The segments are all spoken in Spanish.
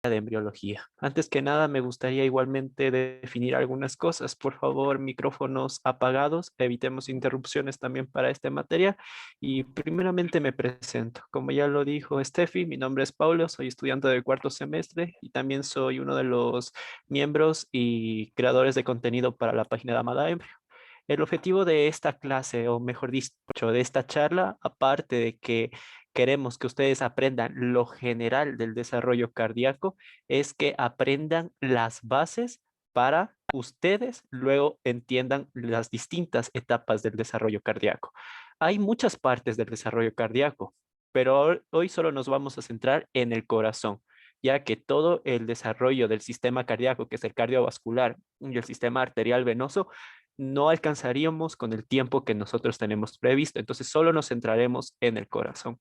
de embriología. Antes que nada, me gustaría igualmente definir algunas cosas. Por favor, micrófonos apagados, evitemos interrupciones también para esta materia. Y primeramente me presento. Como ya lo dijo Steffi, mi nombre es Paulo, soy estudiante del cuarto semestre y también soy uno de los miembros y creadores de contenido para la página de Amada Embrio. El objetivo de esta clase, o mejor dicho, de esta charla, aparte de que queremos que ustedes aprendan lo general del desarrollo cardíaco, es que aprendan las bases para ustedes luego entiendan las distintas etapas del desarrollo cardíaco. Hay muchas partes del desarrollo cardíaco, pero hoy solo nos vamos a centrar en el corazón, ya que todo el desarrollo del sistema cardíaco, que es el cardiovascular y el sistema arterial venoso, no alcanzaríamos con el tiempo que nosotros tenemos previsto. Entonces solo nos centraremos en el corazón.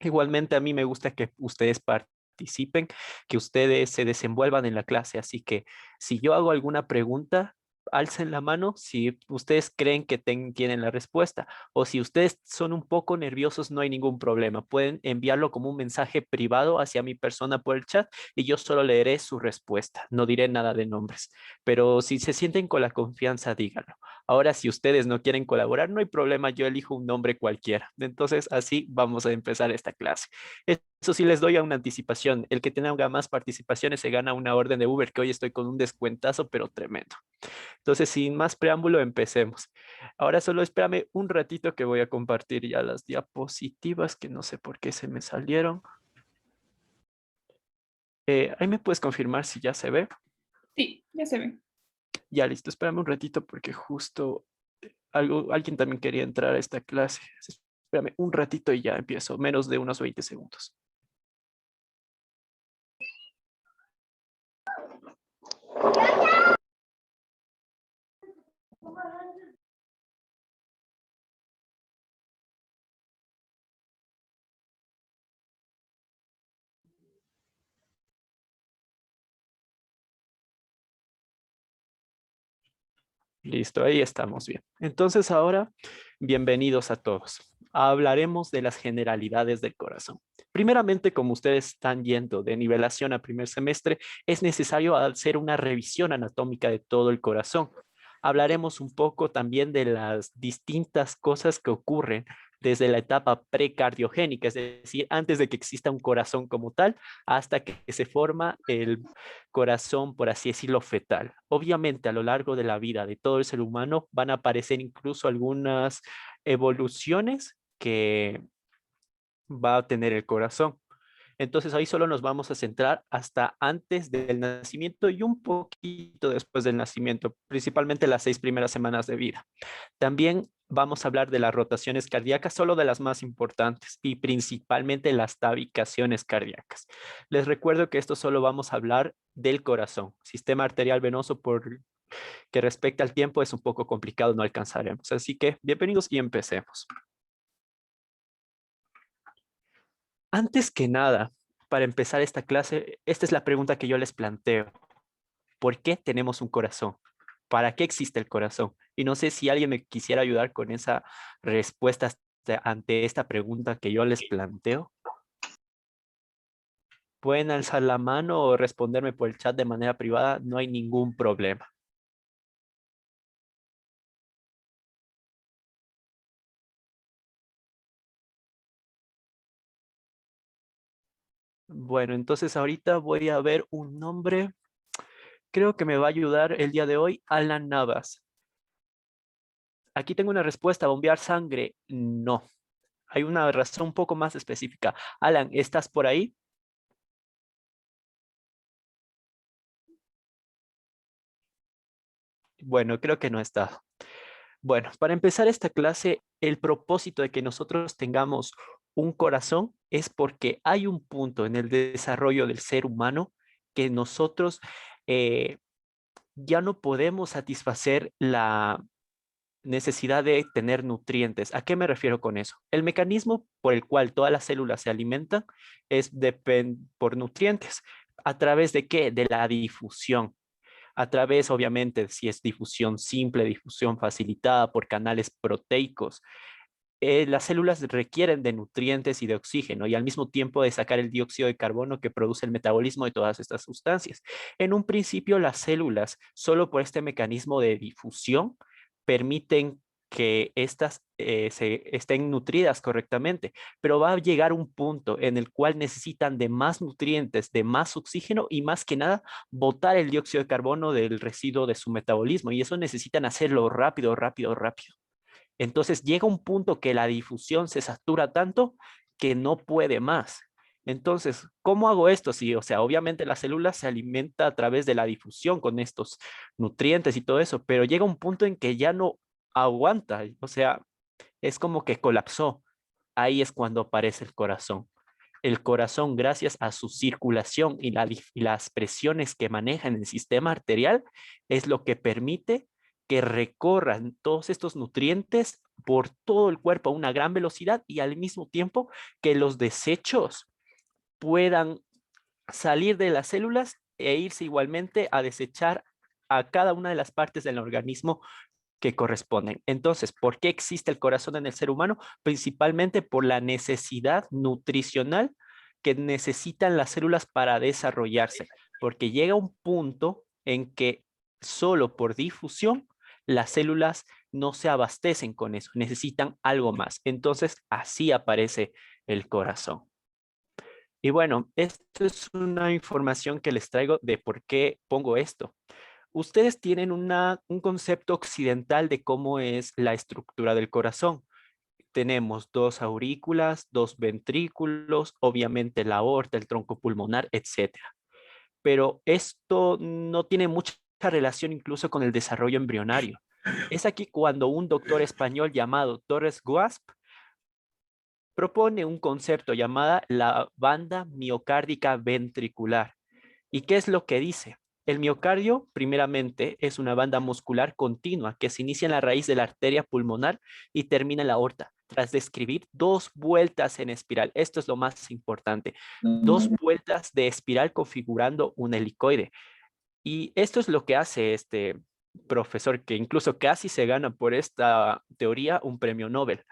Igualmente a mí me gusta que ustedes participen, que ustedes se desenvuelvan en la clase, así que si yo hago alguna pregunta, alcen la mano si ustedes creen que tienen la respuesta o si ustedes son un poco nerviosos, no hay ningún problema. Pueden enviarlo como un mensaje privado hacia mi persona por el chat y yo solo leeré su respuesta. No diré nada de nombres, pero si se sienten con la confianza, díganlo. Ahora, si ustedes no quieren colaborar, no hay problema, yo elijo un nombre cualquiera. Entonces, así vamos a empezar esta clase. Eso sí les doy a una anticipación. El que tenga más participaciones se gana una orden de Uber, que hoy estoy con un descuentazo, pero tremendo. Entonces, sin más preámbulo, empecemos. Ahora solo espérame un ratito que voy a compartir ya las diapositivas, que no sé por qué se me salieron. Ahí me puedes confirmar si ya se ve. Sí, ya se ve. Ya listo, espérame un ratito porque justo alguien también quería entrar a esta clase. Espérame un ratito y ya empiezo, menos de unos 20 segundos. Listo, ahí estamos bien. Entonces ahora, bienvenidos a todos. Hablaremos de las generalidades del corazón. Primeramente, como ustedes están yendo de nivelación a primer semestre, es necesario hacer una revisión anatómica de todo el corazón. Hablaremos un poco también de las distintas cosas que ocurren desde la etapa precardiogénica, es decir, antes de que exista un corazón como tal, hasta que se forma el corazón, por así decirlo, fetal. Obviamente, a lo largo de la vida de todo el ser humano van a aparecer incluso algunas evoluciones que va a tener el corazón. Entonces ahí solo nos vamos a centrar hasta antes del nacimiento y un poquito después del nacimiento, principalmente las 6 primeras semanas de vida. También vamos a hablar de las rotaciones cardíacas, solo de las más importantes y principalmente las tabicaciones cardíacas. Les recuerdo que esto solo vamos a hablar del corazón. Sistema arterial venoso, por que respecta al tiempo, es un poco complicado, no alcanzaremos. Así que bienvenidos y empecemos. Antes que nada, para empezar esta clase, esta es la pregunta que yo les planteo. ¿Por qué tenemos un corazón? ¿Para qué existe el corazón? Y no sé si alguien me quisiera ayudar con esa respuesta ante esta pregunta que yo les planteo. Pueden alzar la mano o responderme por el chat de manera privada, no hay ningún problema. Bueno, entonces ahorita voy a ver un nombre. Creo que me va a ayudar el día de hoy, Alan Navas. Aquí tengo una respuesta, bombear sangre. No, hay una razón un poco más específica. Alan, ¿estás por ahí? Bueno, creo que no está. Bueno, para empezar esta clase, el propósito de que nosotros tengamos un corazón es porque hay un punto en el desarrollo del ser humano que nosotros eh, ya no podemos satisfacer la necesidad de tener nutrientes. ¿A qué me refiero con eso? El mecanismo por el cual todas las células se alimentan es por nutrientes. ¿A través de qué? De la difusión. A través, obviamente, si es difusión simple, difusión facilitada por canales proteicos. las células requieren de nutrientes y de oxígeno y al mismo tiempo de sacar el dióxido de carbono que produce el metabolismo de todas estas sustancias. En un principio, las células, solo por este mecanismo de difusión, permiten que éstas se estén nutridas correctamente, pero va a llegar un punto en el cual necesitan de más nutrientes, de más oxígeno y más que nada botar el dióxido de carbono del residuo de su metabolismo y eso necesitan hacerlo rápido, rápido, rápido. Entonces llega un punto que la difusión se satura tanto que no puede más. Entonces, ¿cómo hago esto? Sí, o sea, obviamente la célula se alimenta a través de la difusión con estos nutrientes y todo eso, pero llega un punto en que ya no aguanta, o sea, es como que colapsó. Ahí es cuando aparece el corazón. El corazón, gracias a su circulación y, y las presiones que maneja en el sistema arterial, es lo que permite que recorran todos estos nutrientes por todo el cuerpo a una gran velocidad y al mismo tiempo que los desechos puedan salir de las células e irse igualmente a desechar a cada una de las partes del organismo que corresponden. Entonces, ¿por qué existe el corazón en el ser humano? Principalmente por la necesidad nutricional que necesitan las células para desarrollarse, porque llega un punto en que solo por difusión las células no se abastecen con eso, necesitan algo más. Entonces, así aparece el corazón. Y bueno, esto es una información que les traigo de por qué pongo esto. Ustedes tienen un concepto occidental de cómo es la estructura del corazón. Tenemos dos aurículas, dos ventrículos, obviamente la aorta, el tronco pulmonar, etcétera. Pero esto no tiene mucha relación incluso con el desarrollo embrionario. Es aquí cuando un doctor español llamado Torres Guasp propone un concepto llamada la banda miocárdica ventricular. ¿Y qué es lo que dice? El miocardio, primeramente, es una banda muscular continua que se inicia en la raíz de la arteria pulmonar y termina en la aorta, tras describir dos vueltas en espiral. Esto es lo más importante. Dos vueltas de espiral configurando un helicoide. Y esto es lo que hace este profesor, que incluso casi se gana por esta teoría un premio Nobel.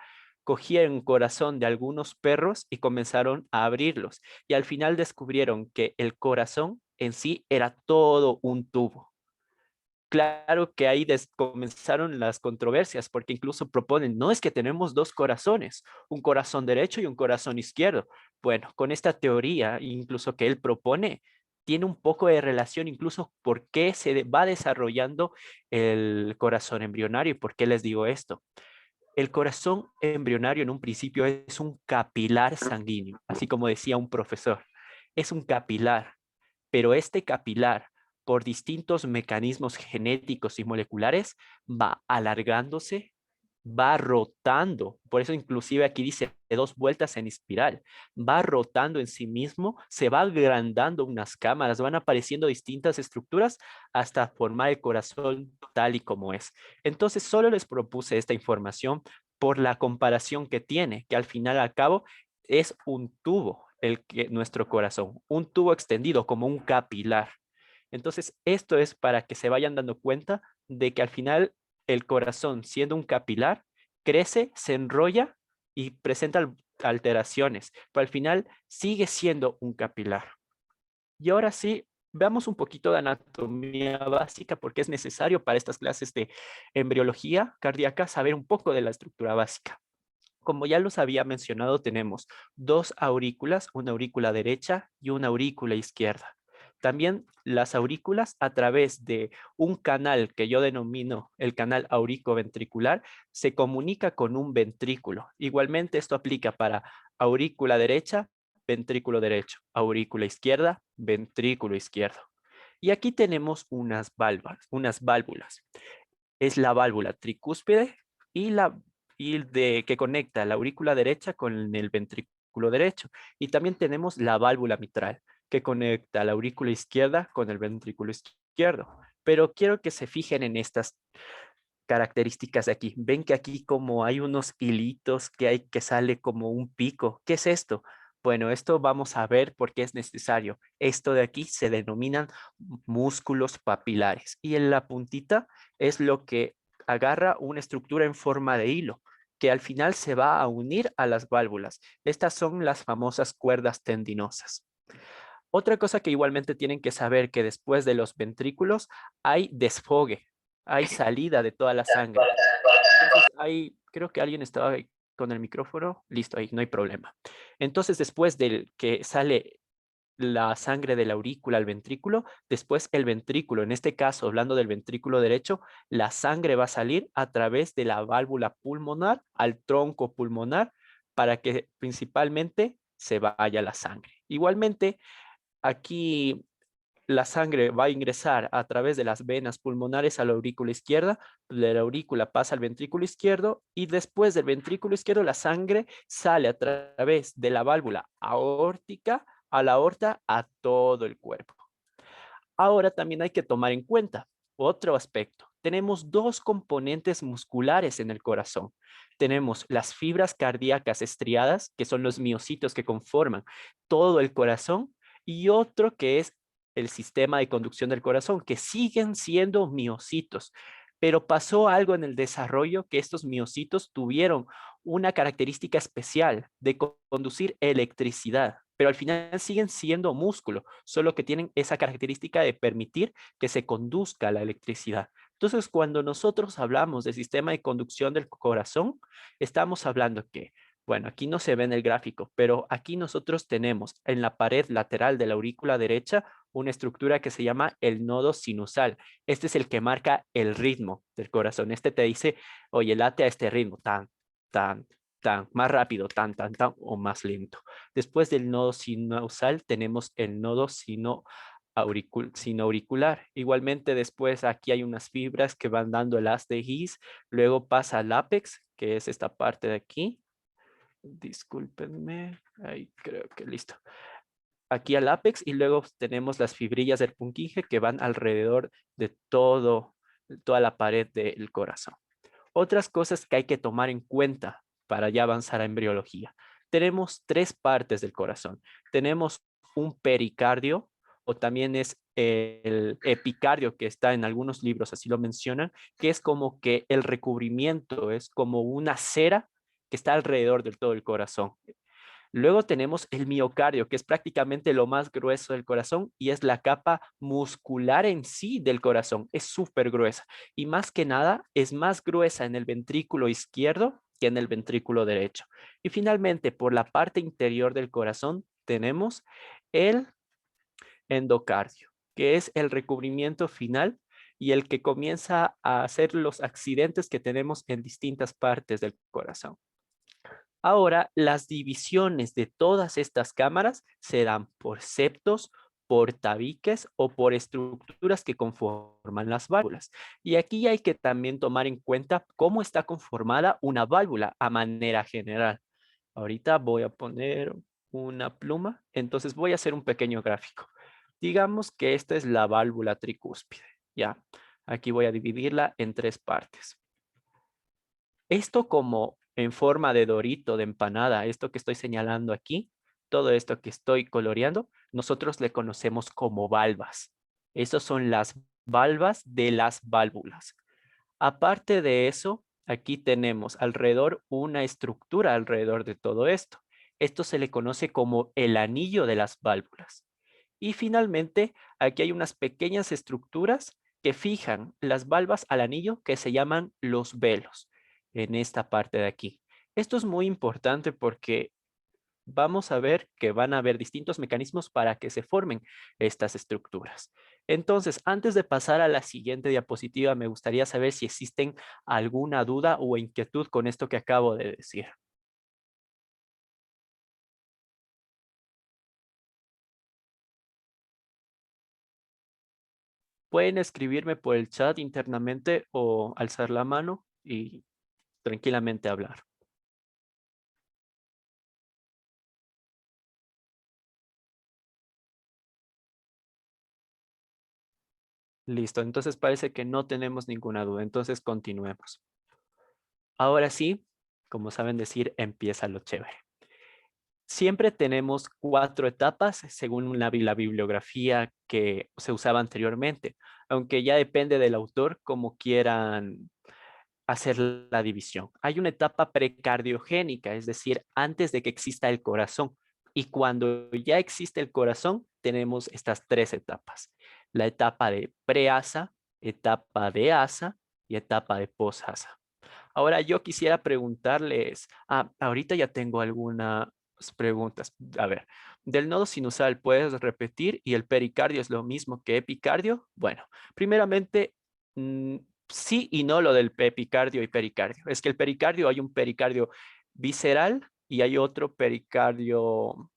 Cogieron corazón de algunos perros y comenzaron a abrirlos. Y al final descubrieron que el corazón en sí era todo un tubo. Claro que ahí comenzaron las controversias, porque incluso proponen, no es que tenemos dos corazones, un corazón derecho y un corazón izquierdo. Bueno, con esta teoría, incluso que él propone, tiene un poco de relación incluso por qué va desarrollando el corazón embrionario y por qué les digo esto. El corazón embrionario en un principio es un capilar sanguíneo, así como decía un profesor. Es un capilar, pero este capilar, por distintos mecanismos genéticos y moleculares, va alargándose, va rotando. Por eso inclusive aquí dice de dos vueltas en espiral. Va rotando en sí mismo, se va agrandando unas cámaras, van apareciendo distintas estructuras hasta formar el corazón tal y como es. Entonces solo les propuse esta información por la comparación que tiene, que al final al cabo es un tubo nuestro corazón, un tubo extendido como un capilar. Entonces, esto es para que se vayan dando cuenta de que al final el corazón, siendo un capilar, crece, se enrolla y presenta alteraciones, pero al final sigue siendo un capilar. Y ahora sí, veamos un poquito de anatomía básica porque es necesario para estas clases de embriología cardíaca saber un poco de la estructura básica. Como ya los había mencionado, tenemos dos aurículas, una aurícula derecha y una aurícula izquierda. También las aurículas a través de un canal que yo denomino el canal auricoventricular se comunica con un ventrículo. Igualmente esto aplica para aurícula derecha, ventrículo derecho, aurícula izquierda, ventrículo izquierdo. Y aquí tenemos unas válvulas. Es la válvula tricúspide y que conecta la aurícula derecha con el ventrículo derecho. Y también tenemos la válvula mitral, que conecta la aurícula izquierda con el ventrículo izquierdo. Pero quiero que se fijen en estas características de aquí. Ven que aquí como hay unos hilitos que sale como un pico. ¿Qué es esto? Bueno, esto vamos a ver por qué es necesario. Esto de aquí se denominan músculos papilares y en la puntita es lo que agarra una estructura en forma de hilo, que al final se va a unir a las válvulas. Estas son las famosas cuerdas tendinosas. Otra cosa que igualmente tienen que saber que después de los ventrículos hay desfogue, hay salida de toda la sangre. Entonces, creo que alguien estaba ahí con el micrófono. Listo, ahí no hay problema. Entonces, después del que sale la sangre de la aurícula al ventrículo, después el ventrículo, en este caso, hablando del ventrículo derecho, la sangre va a salir a través de la válvula pulmonar al tronco pulmonar para que principalmente se vaya la sangre. Igualmente, aquí la sangre va a ingresar a través de las venas pulmonares a la aurícula izquierda, de la aurícula pasa al ventrículo izquierdo y después del ventrículo izquierdo la sangre sale a través de la válvula aórtica a la aorta a todo el cuerpo. Ahora también hay que tomar en cuenta otro aspecto. Tenemos dos componentes musculares en el corazón. Tenemos las fibras cardíacas estriadas, que son los miocitos que conforman todo el corazón, y otro que es el sistema de conducción del corazón, que siguen siendo miocitos. Pero pasó algo en el desarrollo que estos miocitos tuvieron una característica especial de conducir electricidad, pero al final siguen siendo músculo, solo que tienen esa característica de permitir que se conduzca la electricidad. Entonces, cuando nosotros hablamos del sistema de conducción del corazón, estamos hablando que, bueno, aquí no se ve en el gráfico, pero aquí nosotros tenemos en la pared lateral de la aurícula derecha una estructura que se llama el nodo sinusal. Este es el que marca el ritmo del corazón. Este te dice, oye, late a este ritmo, tan, tan, tan, más rápido, tan, tan, tan, o más lento. Después del nodo sinusal tenemos el nodo sinoauricular. Igualmente después aquí hay unas fibras que van dando el haz de His, luego pasa al ápex, que es esta parte de aquí. Discúlpenme, ahí creo que listo. Aquí al ápex y luego tenemos las fibrillas del Purkinje que van alrededor de toda la pared del corazón. Otras cosas que hay que tomar en cuenta para ya avanzar a embriología. Tenemos tres partes del corazón. Tenemos un pericardio, o también es el epicardio, que está en algunos libros, así lo mencionan, que es como que el recubrimiento, es como una cera que está alrededor del todo el corazón. Luego tenemos el miocardio, que es prácticamente lo más grueso del corazón y es la capa muscular en sí del corazón. Es súper gruesa y más que nada es más gruesa en el ventrículo izquierdo que en el ventrículo derecho. Y finalmente, por la parte interior del corazón tenemos el endocardio, que es el recubrimiento final y el que comienza a hacer los accidentes que tenemos en distintas partes del corazón. Ahora, las divisiones de todas estas cámaras se dan por septos, por tabiques o por estructuras que conforman las válvulas. Y aquí hay que también tomar en cuenta cómo está conformada una válvula a manera general. Ahorita voy a poner una pluma, entonces voy a hacer un pequeño gráfico. Digamos que esta es la válvula tricúspide, ¿ya? Aquí voy a dividirla en tres partes. Esto como en forma de dorito, de empanada, esto que estoy señalando aquí, todo esto que estoy coloreando, nosotros le conocemos como valvas. Estas son las valvas de las válvulas. Aparte de eso, aquí tenemos alrededor una estructura alrededor de todo esto. Esto se le conoce como el anillo de las válvulas. Y finalmente, aquí hay unas pequeñas estructuras que fijan las valvas al anillo que se llaman los velos en esta parte de aquí. Esto es muy importante porque vamos a ver que van a haber distintos mecanismos para que se formen estas estructuras. Entonces, antes de pasar a la siguiente diapositiva, me gustaría saber si existen alguna duda o inquietud con esto que acabo de decir. Pueden escribirme por el chat internamente o alzar la mano y tranquilamente hablar. Listo, entonces parece que no tenemos ninguna duda, entonces continuemos. Ahora sí, como saben decir, empieza lo chévere. Siempre tenemos 4 etapas según la bibliografía que se usaba anteriormente, aunque ya depende del autor como quieran hacer la división. Hay una etapa precardiogénica, es decir, antes de que exista el corazón. Y cuando ya existe el corazón, tenemos estas tres etapas. La etapa de preasa, etapa de asa y etapa de posasa. Ahora yo quisiera preguntarles, ahorita ya tengo algunas preguntas. A ver, del nodo sinusal, ¿puedes repetir? ¿Y el pericardio es lo mismo que epicardio? Bueno, primeramente, sí y no lo del epicardio y pericardio. Es que el pericardio, hay un pericardio visceral y hay otro pericardio,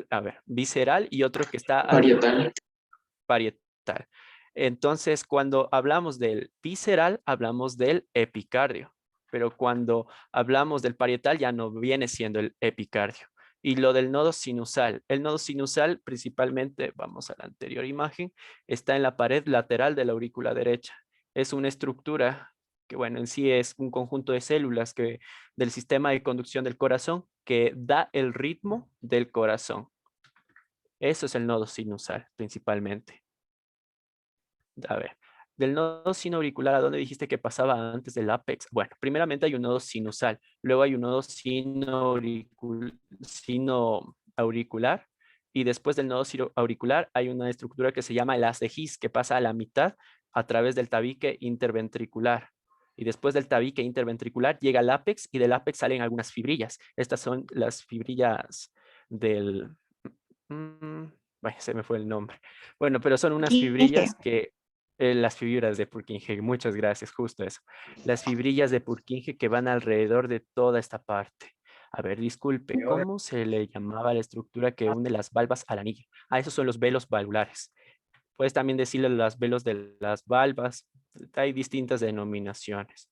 a ver, visceral y otro que está Parietal. parietal. Entonces, cuando hablamos del visceral, hablamos del epicardio, pero cuando hablamos del parietal ya no viene siendo el epicardio. Y lo del nodo sinusal. El nodo sinusal principalmente, vamos a la anterior imagen, está en la pared lateral de la aurícula derecha. Es una estructura que, bueno, en sí es un conjunto de células del sistema de conducción del corazón que da el ritmo del corazón. Eso es el nodo sinusal principalmente. A ver, del nodo sinoauricular, ¿a dónde dijiste que pasaba antes del ápex? Bueno, primeramente hay un nodo sinusal, luego hay un nodo sinoauricular y después del nodo sinoauricular hay una estructura que se llama el haz de His que pasa a la mitad a través del tabique interventricular. Y después del tabique interventricular llega al ápex y del ápex salen algunas fibrillas. Estas son las fibrillas del... bueno, se me fue el nombre. Bueno, pero son unas fibrillas que las fibras de Purkinje, muchas gracias, justo eso. Las fibrillas de Purkinje que van alrededor de toda esta parte. A ver, disculpe, ¿cómo se le llamaba la estructura que une las valvas al anillo? Esos son los velos valvulares. Puedes también decirle los velos de las valvas. Hay distintas denominaciones.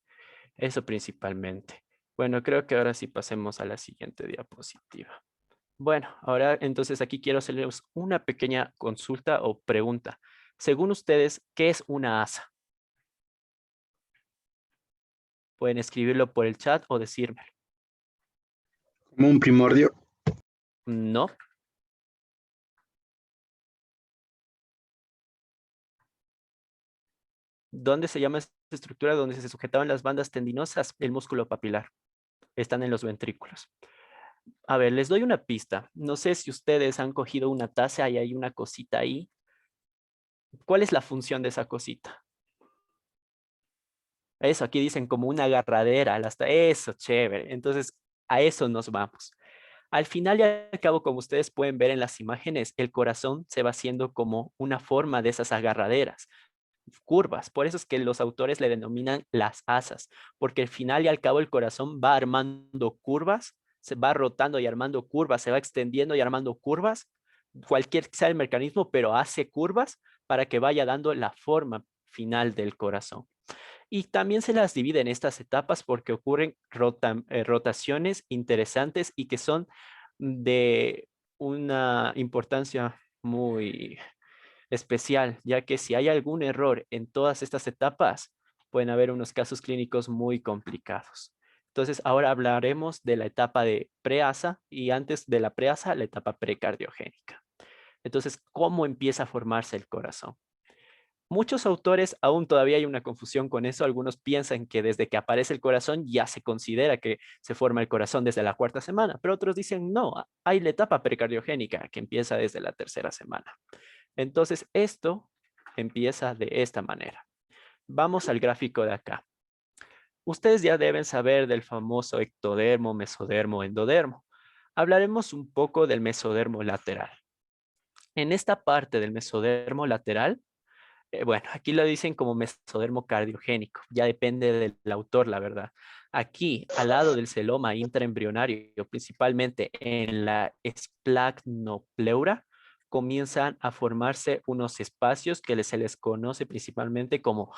Eso principalmente. Bueno, creo que ahora sí pasemos a la siguiente diapositiva. Bueno, ahora entonces aquí quiero hacerles una pequeña consulta o pregunta. Según ustedes, ¿qué es una asa? Pueden escribirlo por el chat o decírmelo. Como un primordio. No. ¿Dónde se llama esta estructura donde se sujetaban las bandas tendinosas? El músculo papilar. Están en los ventrículos. A ver, les doy una pista. No sé si ustedes han cogido una taza y hay una cosita ahí. ¿Cuál es la función de esa cosita? Eso, aquí dicen como una agarradera, hasta eso, chévere. Entonces, a eso nos vamos. Al final y al cabo, como ustedes pueden ver en las imágenes, el corazón se va haciendo como una forma de esas agarraderas, curvas. Por eso es que los autores le denominan las asas, porque al final y al cabo el corazón va armando curvas, se va rotando y armando curvas, se va extendiendo y armando curvas, cualquier que sea el mecanismo, pero hace curvas para que vaya dando la forma final del corazón. Y también se las divide en estas etapas porque ocurren rotaciones interesantes y que son de una importancia muy especial, ya que si hay algún error en todas estas etapas, pueden haber unos casos clínicos muy complicados. Entonces, ahora hablaremos de la etapa de preasa y antes de la preasa, la etapa precardiogénica. Entonces, ¿cómo empieza a formarse el corazón? Muchos autores aún todavía hay una confusión con eso. Algunos piensan que desde que aparece el corazón ya se considera que se forma el corazón desde la cuarta semana, pero otros dicen no, hay la etapa precardiogénica que empieza desde la tercera semana. Entonces esto empieza de esta manera. Vamos al gráfico de acá. Ustedes ya deben saber del famoso ectodermo, mesodermo, endodermo. Hablaremos un poco del mesodermo lateral. En esta parte del mesodermo lateral, bueno, aquí lo dicen como mesodermo cardiogénico, ya depende del autor, la verdad. Aquí, al lado del celoma intraembrionario, principalmente en la esplagnopleural, comienzan a formarse unos espacios que se les conoce principalmente como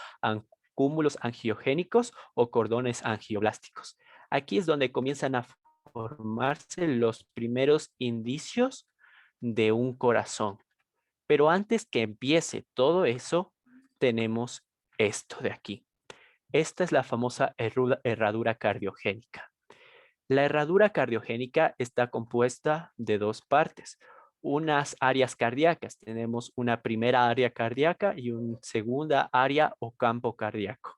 cúmulos angiogénicos o cordones angioblásticos. Aquí es donde comienzan a formarse los primeros indicios de un corazón. Pero antes que empiece todo eso, tenemos esto de aquí. Esta es la famosa herradura cardiogénica. La herradura cardiogénica está compuesta de dos partes. Unas áreas cardíacas. Tenemos una primera área cardíaca y una segunda área o campo cardíaco.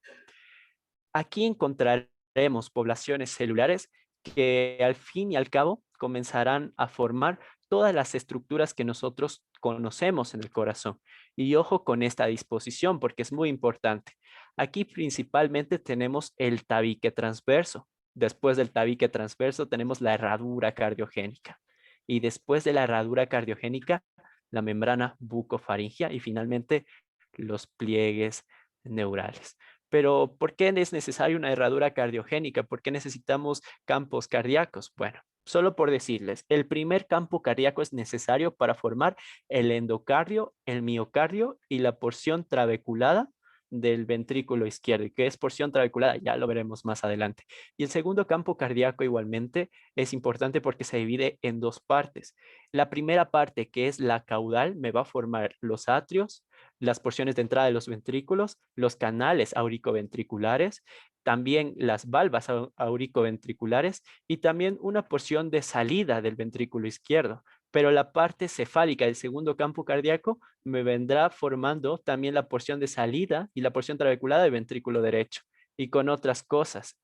Aquí encontraremos poblaciones celulares que al fin y al cabo comenzarán a formar todas las estructuras que nosotros conocemos en el corazón. Y ojo con esta disposición porque es muy importante. Aquí principalmente tenemos el tabique transverso. Después del tabique transverso tenemos la herradura cardiogénica. Y después de la herradura cardiogénica, la membrana bucofaringea y finalmente los pliegues neurales. Pero ¿por qué es necesaria una herradura cardiogénica? ¿Por qué necesitamos campos cardíacos? Bueno, solo por decirles, el primer campo cardíaco es necesario para formar el endocardio, el miocardio y la porción trabeculada del ventrículo izquierdo. ¿Y qué es porción trabeculada? Ya lo veremos más adelante. Y el segundo campo cardíaco igualmente es importante porque se divide en dos partes. La primera parte, que es la caudal, me va a formar los atrios, las porciones de entrada de los ventrículos, los canales auricoventriculares, también las valvas auricoventriculares y también una porción de salida del ventrículo izquierdo. Pero la parte cefálica del segundo campo cardíaco me vendrá formando también la porción de salida y la porción trabeculada del ventrículo derecho y con otras cosas.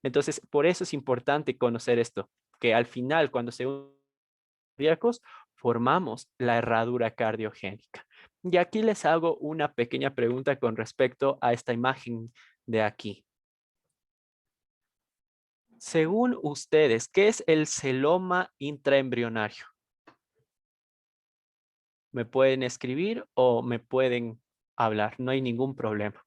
Entonces, por eso es importante conocer esto, que al final, cuando se unen cardíacos, formamos la herradura cardiogénica. Y aquí les hago una pequeña pregunta con respecto a esta imagen de aquí. Según ustedes, ¿qué es el celoma intraembrionario? Me pueden escribir o me pueden hablar, no hay ningún problema.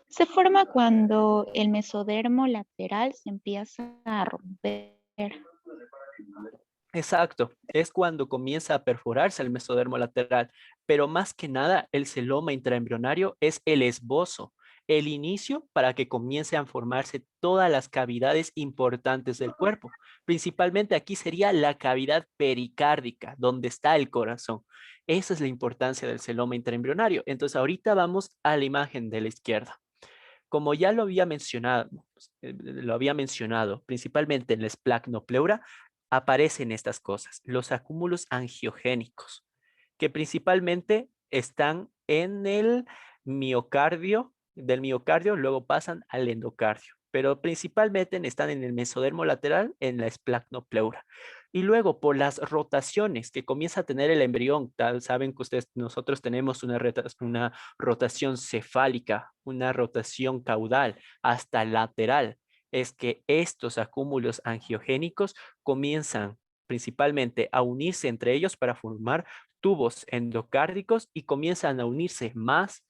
Se forma cuando el mesodermo lateral se empieza a romper. Exacto, es cuando comienza a perforarse el mesodermo lateral, pero más que nada el celoma intraembrionario es el esbozo, el inicio para que comiencen a formarse todas las cavidades importantes del cuerpo. Principalmente aquí sería la cavidad pericárdica, donde está el corazón. Esa es la importancia del celoma intraembrionario. Entonces ahorita vamos a la imagen de la izquierda. Como ya lo había mencionado, principalmente en la esplacnopleura, aparecen estas cosas, los acúmulos angiogénicos, que principalmente están en el miocardio, del miocardio, luego pasan al endocardio, pero principalmente están en el mesodermo lateral, en la esplacnopleura. Y luego por las rotaciones que comienza a tener el embrión, saben que ustedes, nosotros tenemos una rotación cefálica, una rotación caudal hasta lateral. Es que estos acúmulos angiogénicos comienzan principalmente a unirse entre ellos para formar tubos endocárdicos y comienzan a unirse más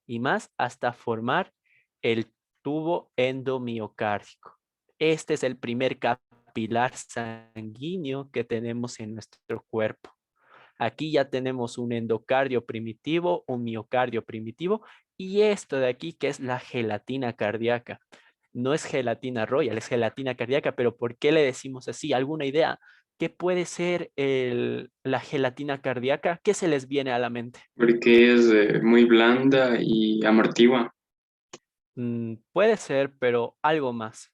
y más hasta formar el tubo endomiocárdico. Este es el primer capilar sanguíneo que tenemos en nuestro cuerpo. Aquí ya tenemos un endocardio primitivo, un miocardio primitivo y esto de aquí que es la gelatina cardíaca. No es gelatina royal, es gelatina cardíaca, pero ¿por qué le decimos así? ¿Alguna idea? ¿Qué puede ser la gelatina cardíaca? ¿Qué se les viene a la mente? Porque es muy blanda y amortigua. Puede ser, pero algo más.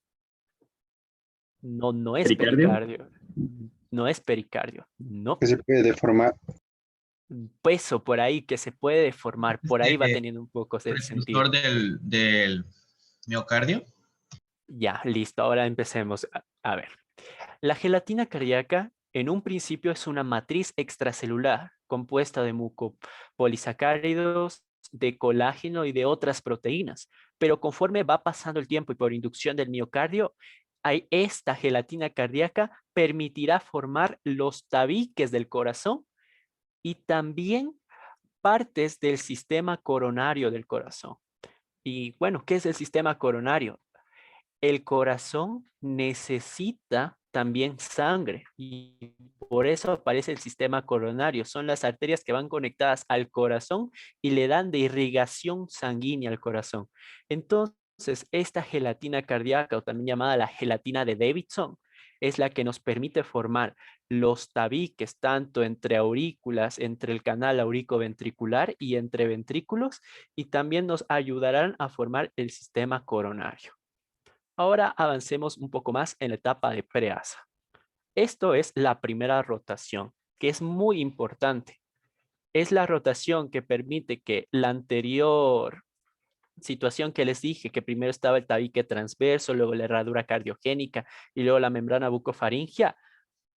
No, no es ¿Pericardio? pericardio. No es pericardio. No. Que se puede deformar. Peso por ahí que se puede deformar. Por ahí va Este teniendo un poco de precursor sentido. del miocardio. Ya, listo. Ahora empecemos. A ver. La gelatina cardíaca en un principio es una matriz extracelular compuesta de mucopolisacáridos, de colágeno y de otras proteínas. Pero conforme va pasando el tiempo y por inducción del miocardio, esta gelatina cardíaca permitirá formar los tabiques del corazón y también partes del sistema coronario del corazón. Y bueno, ¿qué es el sistema coronario? El corazón necesita también sangre y por eso aparece el sistema coronario. Son las arterias que van conectadas al corazón y le dan de irrigación sanguínea al corazón. Entonces, esta gelatina cardíaca o también llamada la gelatina de Davidson es la que nos permite formar los tabiques tanto entre aurículas, entre el canal auricoventricular y entre ventrículos y también nos ayudarán a formar el sistema coronario. Ahora avancemos un poco más en la etapa de preasa. Esto es la primera rotación, que es muy importante. Es la rotación que permite que la anterior situación que les dije, que primero estaba el tabique transverso, luego la herradura cardiogénica y luego la membrana bucofaringea,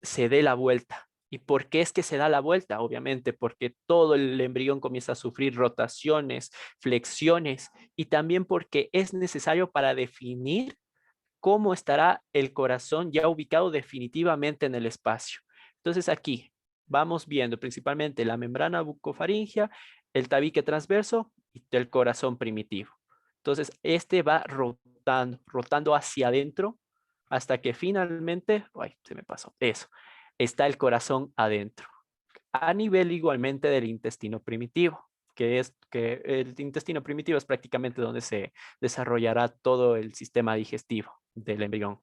se dé la vuelta. ¿Y por qué es que se da la vuelta? Obviamente porque todo el embrión comienza a sufrir rotaciones, flexiones y también porque es necesario para definir cómo estará el corazón ya ubicado definitivamente en el espacio. Entonces aquí vamos viendo principalmente la membrana bucofaringea, el tabique transverso y el corazón primitivo. Entonces este va rotando hacia adentro hasta que finalmente, ay, se me pasó, eso, está el corazón adentro. A nivel igualmente del intestino primitivo, que el intestino primitivo es prácticamente donde se desarrollará todo el sistema digestivo del embrión.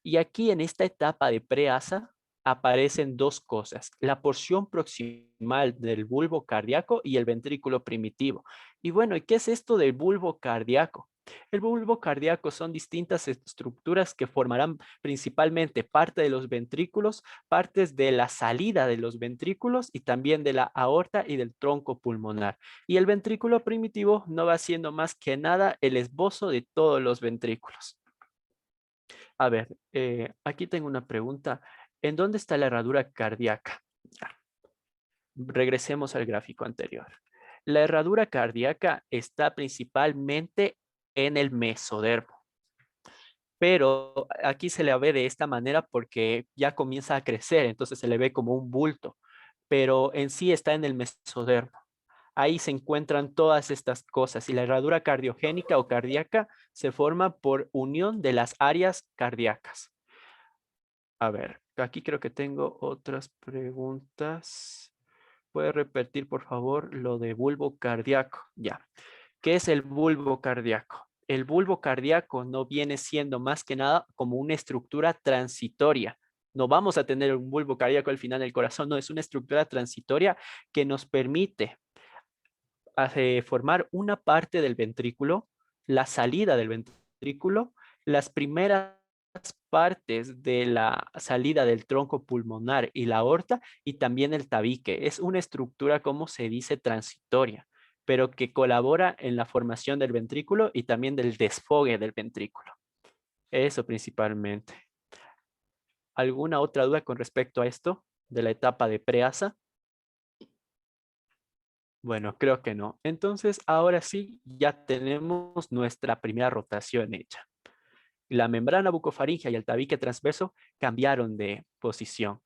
Y aquí en esta etapa de preasa aparecen dos cosas, la porción proximal del bulbo cardíaco y el ventrículo primitivo. Y bueno, ¿y qué es esto del bulbo cardíaco? El bulbo cardíaco son distintas estructuras que formarán principalmente parte de los ventrículos, partes de la salida de los ventrículos y también de la aorta y del tronco pulmonar. Y el ventrículo primitivo no va siendo más que nada el esbozo de todos los ventrículos. A ver, aquí tengo una pregunta. ¿En dónde está la herradura cardíaca? Ya. Regresemos al gráfico anterior. La herradura cardíaca está principalmente en el mesodermo. Pero aquí se le ve de esta manera porque ya comienza a crecer, entonces se le ve como un bulto. Pero en sí está en el mesodermo. Ahí se encuentran todas estas cosas y la herradura cardiogénica o cardíaca se forma por unión de las áreas cardíacas. A ver, aquí creo que tengo otras preguntas. ¿Puede repetir, por favor, lo de bulbo cardíaco? Ya. ¿Qué es el bulbo cardíaco? El bulbo cardíaco no viene siendo más que nada como una estructura transitoria. No vamos a tener un bulbo cardíaco al final del corazón, no, es una estructura transitoria que nos permite formar una parte del ventrículo, la salida del ventrículo, las primeras partes de la salida del tronco pulmonar y la aorta y también el tabique. Es una estructura, como se dice, transitoria, pero que colabora en la formación del ventrículo y también del desfogue del ventrículo. Eso principalmente. ¿Alguna otra duda con respecto a esto de la etapa de preasa? Bueno, creo que no. Entonces, ahora sí, ya tenemos nuestra primera rotación hecha. La membrana bucofaringea y el tabique transverso cambiaron de posición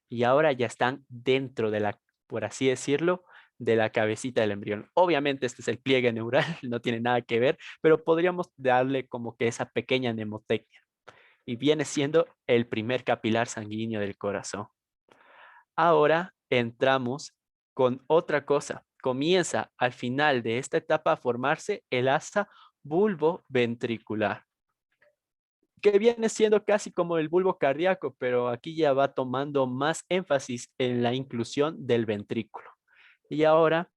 y ahora ya están dentro de la, por así decirlo, de la cabecita del embrión. Obviamente este es el pliegue neural, no tiene nada que ver, pero podríamos darle como que esa pequeña mnemotecnia y viene siendo el primer capilar sanguíneo del corazón. Ahora entramos con otra cosa. Comienza al final de esta etapa a formarse el asa bulboventricular, que viene siendo casi como el bulbo cardíaco, pero aquí ya va tomando más énfasis en la inclusión del ventrículo. Y ahora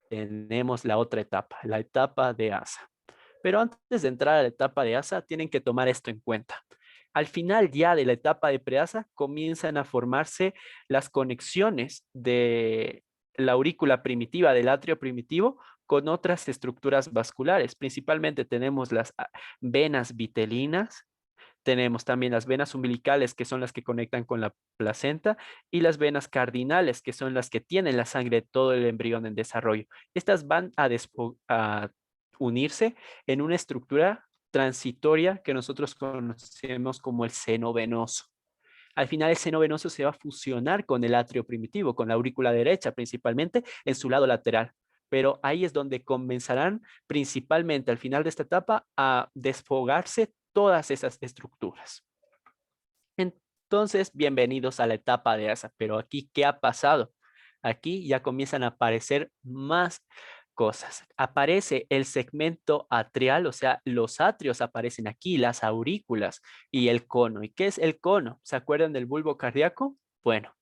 tenemos la otra etapa, la etapa de asa. Pero antes de entrar a la etapa de asa, tienen que tomar esto en cuenta. Al final ya de la etapa de preasa comienzan a formarse las conexiones de la aurícula primitiva, del atrio primitivo, con otras estructuras vasculares. Principalmente tenemos las venas vitelinas, tenemos también las venas umbilicales, que son las que conectan con la placenta, y las venas cardinales, que son las que tienen la sangre de todo el embrión en desarrollo. Estas van a unirse en una estructura transitoria que nosotros conocemos como el seno venoso. Al final el seno venoso se va a fusionar con el atrio primitivo, con la aurícula derecha principalmente en su lado lateral. Pero ahí es donde comenzarán principalmente al final de esta etapa a desfogarse todas esas estructuras. Entonces, bienvenidos a la etapa de asa. Pero aquí, ¿qué ha pasado? Aquí ya comienzan a aparecer más cosas. Aparece el segmento atrial, o sea, los atrios aparecen aquí, las aurículas y el cono. ¿Y qué es el cono? ¿Se acuerdan del bulbo cardíaco? Bueno,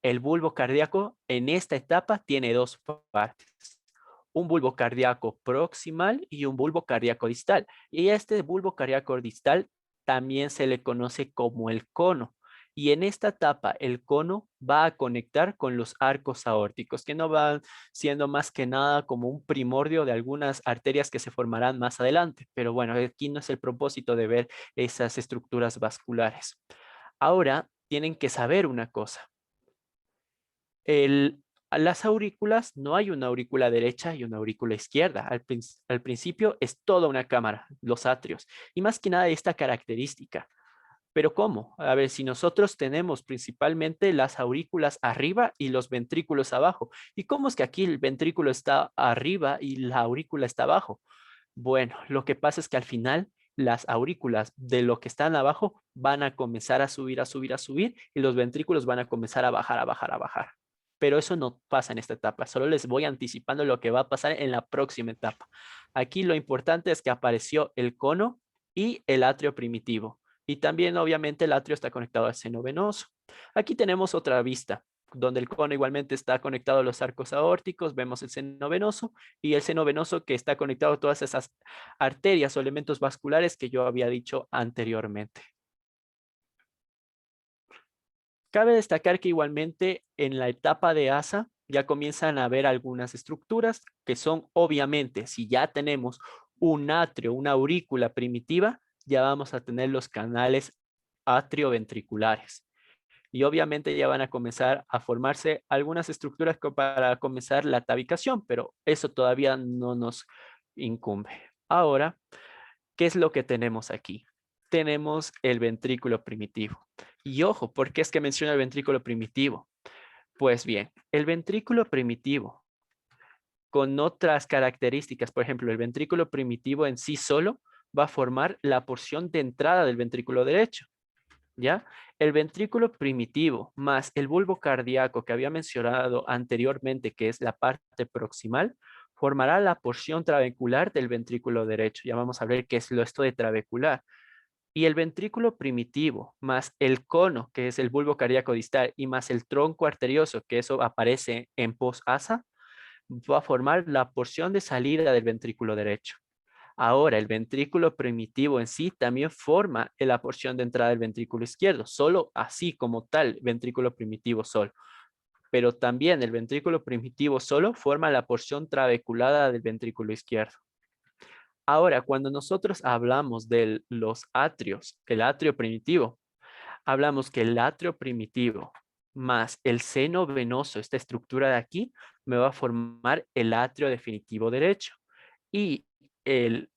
el bulbo cardíaco en esta etapa tiene dos partes. Un bulbo cardíaco proximal y un bulbo cardíaco distal. Y este bulbo cardíaco distal también se le conoce como el cono. Y en esta etapa el cono va a conectar con los arcos aórticos, que no van siendo más que nada como un primordio de algunas arterias que se formarán más adelante. Pero bueno, aquí no es el propósito de ver esas estructuras vasculares. Ahora tienen que saber una cosa. Las aurículas, no hay una aurícula derecha y una aurícula izquierda. Al principio es toda una cámara, los atrios. Y más que nada esta característica. ¿Pero cómo? A ver, si nosotros tenemos principalmente las aurículas arriba y los ventrículos abajo. ¿Y cómo es que aquí el ventrículo está arriba y la aurícula está abajo? Bueno, lo que pasa es que al final las aurículas de lo que están abajo van a comenzar a subir, a subir, a subir y los ventrículos van a comenzar a bajar, a bajar, a bajar. Pero eso no pasa en esta etapa, solo les voy anticipando lo que va a pasar en la próxima etapa. Aquí lo importante es que apareció el cono y el atrio primitivo. Y también obviamente el atrio está conectado al seno venoso. Aquí tenemos otra vista, donde el cono igualmente está conectado a los arcos aórticos, vemos el seno venoso y el seno venoso que está conectado a todas esas arterias o elementos vasculares que yo había dicho anteriormente. Cabe destacar que igualmente en la etapa de asa ya comienzan a haber algunas estructuras que son obviamente, si ya tenemos un atrio, una aurícula primitiva, ya vamos a tener los canales atrioventriculares. Y obviamente ya van a comenzar a formarse algunas estructuras para comenzar la tabicación, pero eso todavía no nos incumbe. Ahora, ¿qué es lo que tenemos aquí? Tenemos el ventrículo primitivo. Y ojo, ¿por qué es que menciona el ventrículo primitivo? Pues bien, el ventrículo primitivo con otras características, por ejemplo, el ventrículo primitivo en sí solo va a formar la porción de entrada del ventrículo derecho. ¿Ya? El ventrículo primitivo más el bulbo cardíaco que había mencionado anteriormente, que es la parte proximal, formará la porción trabecular del ventrículo derecho. Ya vamos a ver qué es esto de trabecular. Y el ventrículo primitivo más el cono, que es el bulbo cardíaco distal, y más el tronco arterioso, que eso aparece en post-asa, va a formar la porción de salida del ventrículo derecho. Ahora, el ventrículo primitivo en sí también forma la porción de entrada del ventrículo izquierdo, solo así como tal, ventrículo primitivo solo. Pero también el ventrículo primitivo solo forma la porción trabeculada del ventrículo izquierdo. Ahora, cuando nosotros hablamos de los atrios, el atrio primitivo, hablamos que el atrio primitivo más el seno venoso, esta estructura de aquí, me va a formar el atrio definitivo derecho. Y el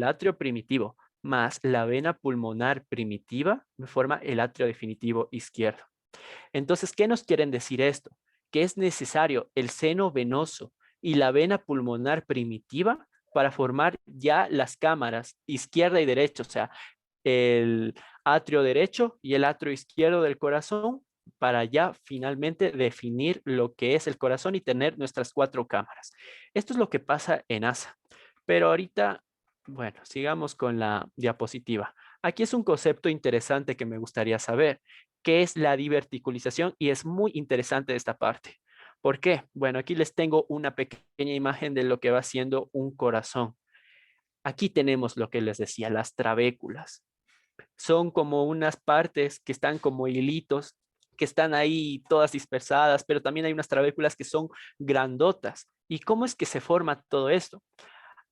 atrio primitivo más la vena pulmonar primitiva me forma el atrio definitivo izquierdo. Entonces, ¿qué nos quieren decir esto? Que es necesario el seno venoso y la vena pulmonar primitiva para formar ya las cámaras izquierda y derecha, o sea, el atrio derecho y el atrio izquierdo del corazón para ya finalmente definir lo que es el corazón y tener nuestras 4 cámaras. Esto es lo que pasa en ASA. Pero ahorita, bueno, sigamos con la diapositiva. Aquí es un concepto interesante que me gustaría saber, qué es la diverticulización y es muy interesante esta parte. ¿Por qué? Bueno, aquí les tengo una pequeña imagen de lo que va siendo un corazón. Aquí tenemos lo que les decía, las trabéculas. Son como unas partes que están como hilitos, que están ahí todas dispersadas, pero también hay unas trabéculas que son grandotas. ¿Y cómo es que se forma todo esto?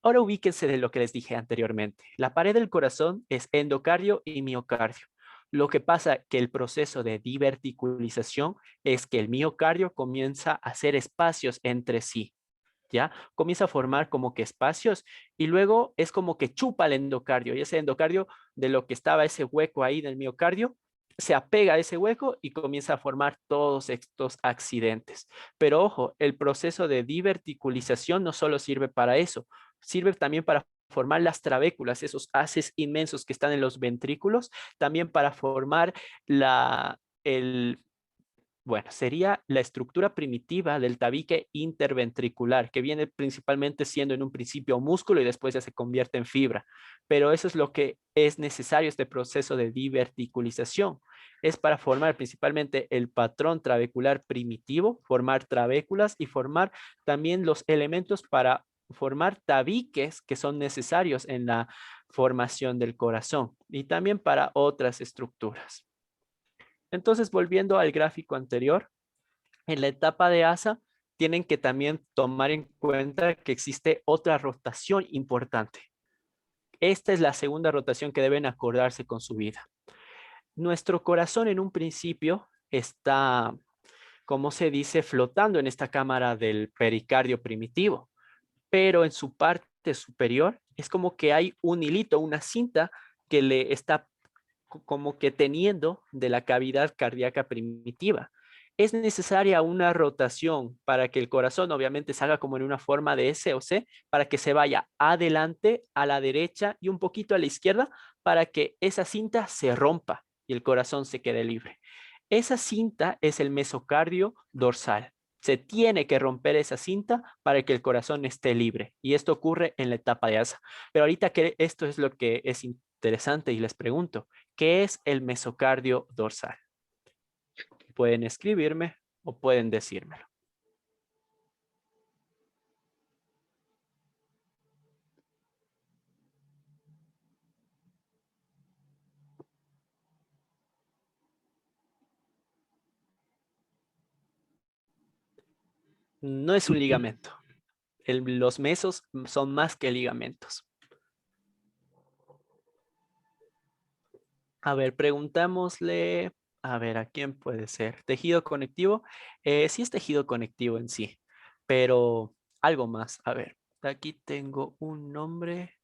Ahora ubíquense de lo que les dije anteriormente. La pared del corazón es endocardio y miocardio. Lo que pasa que el proceso de diverticulización es que el miocardio comienza a hacer espacios entre sí. ¿Ya? Comienza a formar como que espacios y luego es como que chupa el endocardio y ese endocardio de lo que estaba ese hueco ahí del miocardio se apega a ese hueco y comienza a formar todos estos accidentes. Pero ojo, el proceso de diverticulización no solo sirve para eso, sirve también para formar las trabéculas, esos haces inmensos que están en los ventrículos, también para formar bueno, sería la estructura primitiva del tabique interventricular, que viene principalmente siendo en un principio músculo y después ya se convierte en fibra. Pero eso es lo que es necesario, este proceso de diverticulización. Es para formar principalmente el patrón trabecular primitivo, formar trabéculas y formar también los elementos para formar tabiques que son necesarios en la formación del corazón y también para otras estructuras. Entonces, volviendo al gráfico anterior, en la etapa de asa, tienen que también tomar en cuenta que existe otra rotación importante. Esta es la segunda rotación que deben acordarse con su vida. Nuestro corazón en un principio está, como se dice, flotando en esta cámara del pericardio primitivo, pero en su parte superior es como que hay un hilito, una cinta que le está como que teniendo de la cavidad cardíaca primitiva. Es necesaria una rotación para que el corazón obviamente salga como en una forma de S o C, para que se vaya adelante, a la derecha y un poquito a la izquierda, para que esa cinta se rompa y el corazón se quede libre. Esa cinta es el mesocardio dorsal. Se tiene que romper esa cinta para que el corazón esté libre. Y esto ocurre en la etapa de asa. Pero ahorita que esto es lo que es interesante y les pregunto, ¿qué es el mesocardio dorsal? Pueden escribirme o pueden decírmelo. No es un ligamento. Los mesos son más que ligamentos. A ver, preguntámosle, a ver, ¿a quién puede ser? ¿Tejido conectivo? Sí es tejido conectivo en sí, pero algo más. A ver, aquí tengo un nombre.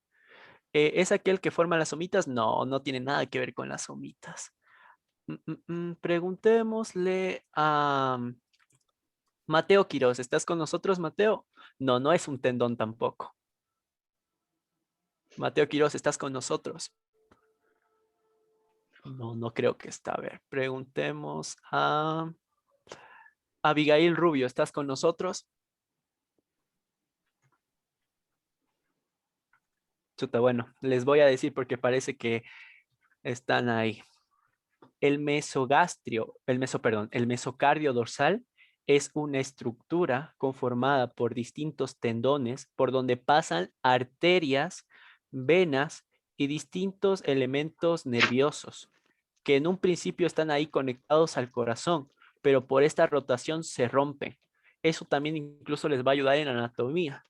¿Es aquel que forma las somitas? No, no tiene nada que ver con las somitas. Preguntémosle a Mateo Quiroz. ¿Estás con nosotros, Mateo? No, no es un tendón tampoco. Mateo Quiroz, ¿estás con nosotros? No, no creo que está. A ver, preguntemos a Abigail Rubio. ¿Estás con nosotros? Chuta, bueno, les voy a decir porque parece que están ahí. El el mesocardio dorsal es una estructura conformada por distintos tendones por donde pasan arterias, venas y distintos elementos nerviosos que en un principio están ahí conectados al corazón, pero por esta rotación se rompen. Eso también incluso les va a ayudar en anatomía,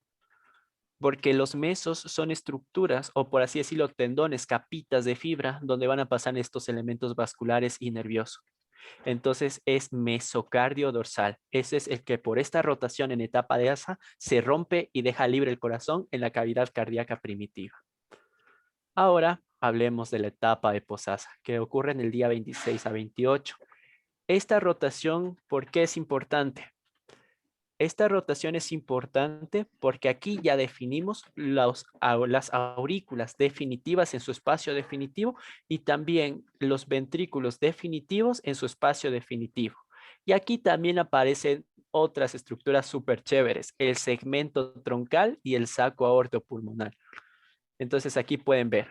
porque los mesos son estructuras, o por así decirlo, tendones, capitas de fibra, donde van a pasar estos elementos vasculares y nerviosos. Entonces es mesocardio dorsal. Ese es el que por esta rotación en etapa de asa se rompe y deja libre el corazón en la cavidad cardíaca primitiva. Ahora hablemos de la etapa de posasa, que ocurre en el día 26 a 28. Esta rotación, ¿por qué es importante? Esta rotación es importante porque aquí ya definimos las aurículas definitivas en su espacio definitivo y también los ventrículos definitivos en su espacio definitivo. Y aquí también aparecen otras estructuras súper chéveres, el segmento troncal y el saco aortopulmonar. Entonces aquí pueden ver,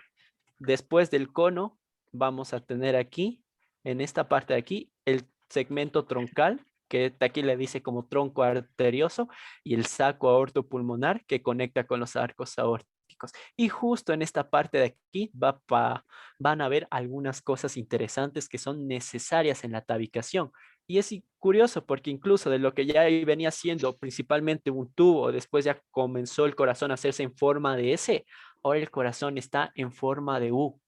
después del cono vamos a tener aquí, en esta parte de aquí, el segmento troncal, que aquí le dice como tronco arterioso, y el saco aortopulmonar que conecta con los arcos aórticos. Y justo en esta parte de aquí van a ver algunas cosas interesantes que son necesarias en la tabicación. Y es curioso porque incluso de lo que ya venía siendo principalmente un tubo, después ya comenzó el corazón a hacerse en forma de S, ahora el corazón está en forma de U.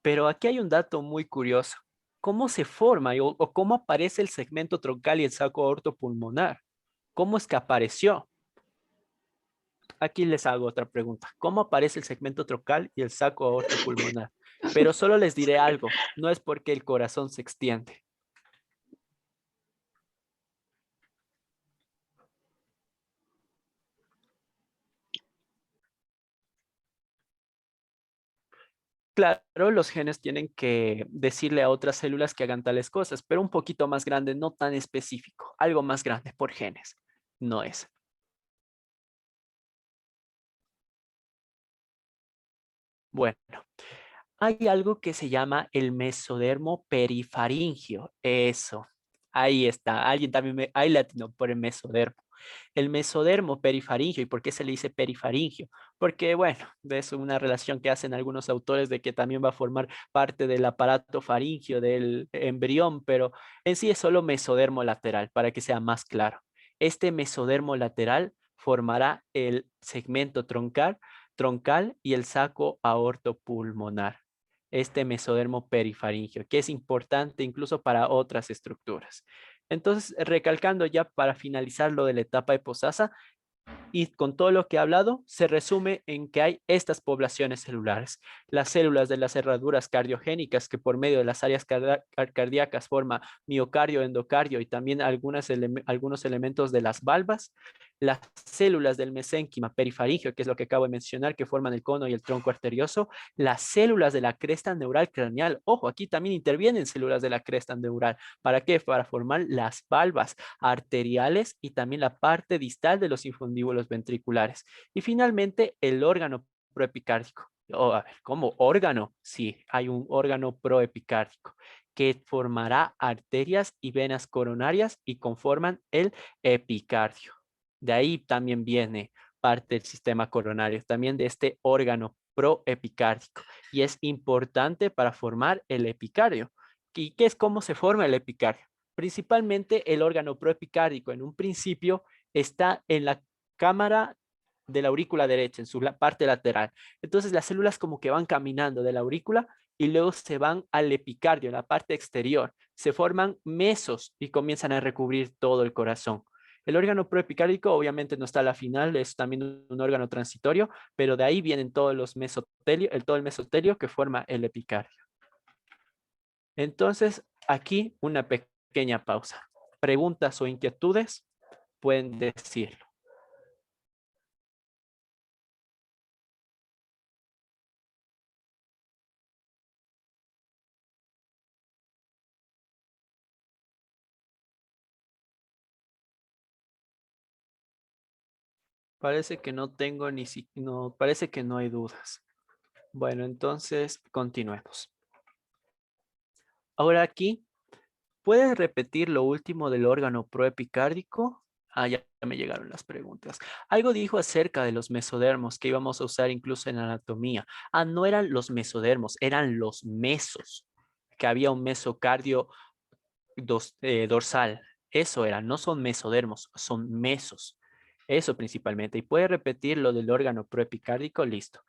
Pero aquí hay un dato muy curioso. ¿Cómo se forma o cómo aparece el segmento troncal y el saco aortopulmonar? ¿Cómo es que apareció? Aquí les hago otra pregunta. ¿Cómo aparece el segmento troncal y el saco aortopulmonar? Pero solo les diré algo. No es porque el corazón se extiende. Claro, los genes tienen que decirle a otras células que hagan tales cosas, pero un poquito más grande, no tan específico. Algo más grande por genes. No es. Bueno, hay algo que se llama el mesodermo perifaringio. Eso. Ahí está. Alguien también ahí le atinó por el mesodermo. El mesodermo perifaringio. ¿Y por qué se le dice perifaringio? Porque, bueno, es una relación que hacen algunos autores de que también va a formar parte del aparato faringio del embrión, pero en sí es solo mesodermo lateral, para que sea más claro. Este mesodermo lateral formará el segmento troncal y el saco aortopulmonar. Este mesodermo perifaringio, que es importante incluso para otras estructuras. Entonces, recalcando ya para finalizar lo de la etapa hiposasa, y con todo lo que he hablado, se resume en que hay estas poblaciones celulares. Las células de las cerraduras cardiogénicas que por medio de las áreas cardíacas forma miocardio, endocardio y también algunos elementos de las valvas. Las células del mesénquima perifaringio, que es lo que acabo de mencionar, que forman el cono y el tronco arterioso. Las células de la cresta neural craneal. Ojo, aquí también intervienen células de la cresta neural. ¿Para qué? Para formar las valvas arteriales y también la parte distal de los infundíbulos ventriculares. Y finalmente, el órgano proepicárdico. A ver, ¿cómo órgano? Sí, hay un órgano proepicárdico que formará arterias y venas coronarias y conforman el epicardio. De ahí también viene parte del sistema coronario, también de este órgano proepicárdico. Y es importante para formar el epicardio. ¿Y qué es cómo se forma el epicardio? Principalmente el órgano proepicárdico en un principio está en la cámara de la aurícula derecha, en su parte lateral. Entonces las células como que van caminando de la aurícula y luego se van al epicardio, en la parte exterior. Se forman mesos y comienzan a recubrir todo el corazón. El órgano proepicárdico obviamente no está a la final, es también un órgano transitorio, pero de ahí vienen todos los mesotelios, todo el mesotelio que forma el epicardio. Entonces, aquí una pequeña pausa. Preguntas o inquietudes, pueden decirlo. Parece que no tengo no, parece que no hay dudas. Bueno, entonces continuemos. Ahora aquí, ¿puedes repetir lo último del órgano proepicárdico? Ah, ya me llegaron las preguntas. Algo dijo acerca de los mesodermos que íbamos a usar incluso en anatomía. Ah, no eran los mesodermos, eran los mesos. Que había un mesocardio dorsal. Eso era, no son mesodermos, son mesos. Eso principalmente. Y puede repetir lo del órgano proepicárdico, listo.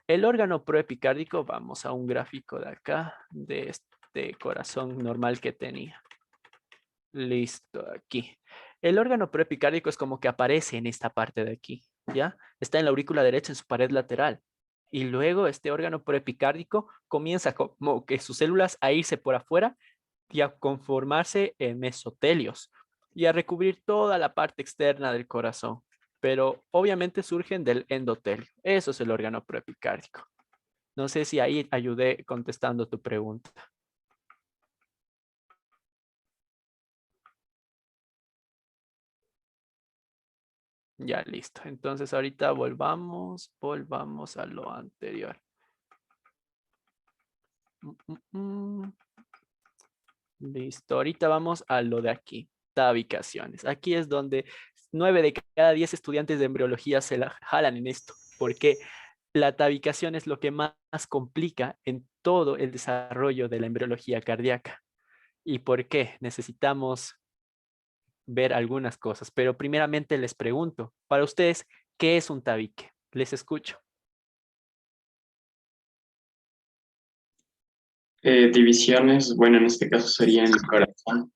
El órgano proepicárdico, vamos a un gráfico de acá, de este corazón normal que tenía. Listo, aquí. El órgano proepicárdico es como que aparece en esta parte de aquí, ¿ya? Está en la aurícula derecha, en su pared lateral. Y luego este órgano proepicárdico comienza como que sus células a irse por afuera y a conformarse en mesotelios y a recubrir toda la parte externa del corazón. Pero obviamente surgen del endotelio. Eso es el órgano proepicárdico. No sé si ahí ayudé contestando tu pregunta. Ya, listo. Entonces ahorita volvamos a lo anterior. Listo, ahorita vamos a lo de aquí, tabicaciones. Aquí es donde 9 de cada 10 estudiantes de embriología se la jalan en esto, porque la tabicación es lo que más complica en todo el desarrollo de la embriología cardíaca. ¿Y por qué? Necesitamos ver algunas cosas, pero primeramente les pregunto, para ustedes, ¿qué es un tabique? Les escucho. Divisiones, bueno, en este caso sería en el corazón.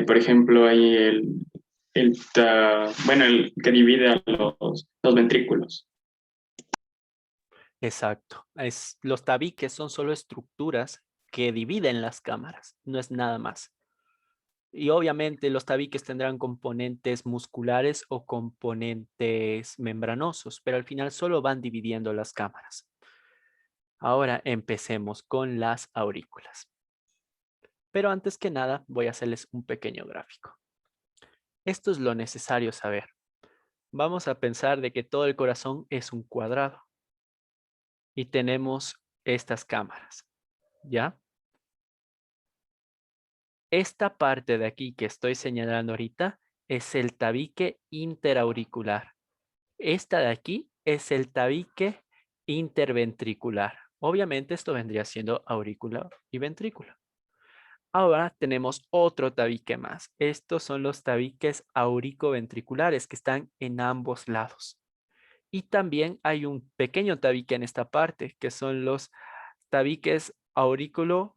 Por ejemplo, hay bueno, el que divide a los ventrículos. Exacto. Los tabiques son solo estructuras que dividen las cámaras, no es nada más. Y obviamente los tabiques tendrán componentes musculares o componentes membranosos, pero al final solo van dividiendo las cámaras. Ahora empecemos con las aurículas. Pero antes que nada voy a hacerles un pequeño gráfico. Esto es lo necesario saber. Vamos a pensar de que todo el corazón es un cuadrado y tenemos estas cámaras, ¿ya? Esta parte de aquí que estoy señalando ahorita es el tabique interauricular. Esta de aquí es el tabique interventricular. Obviamente esto vendría siendo aurícula y ventrícula. Ahora tenemos otro tabique más. Estos son los tabiques auricoventriculares que están en ambos lados. Y también hay un pequeño tabique en esta parte, que son los tabiques aurículo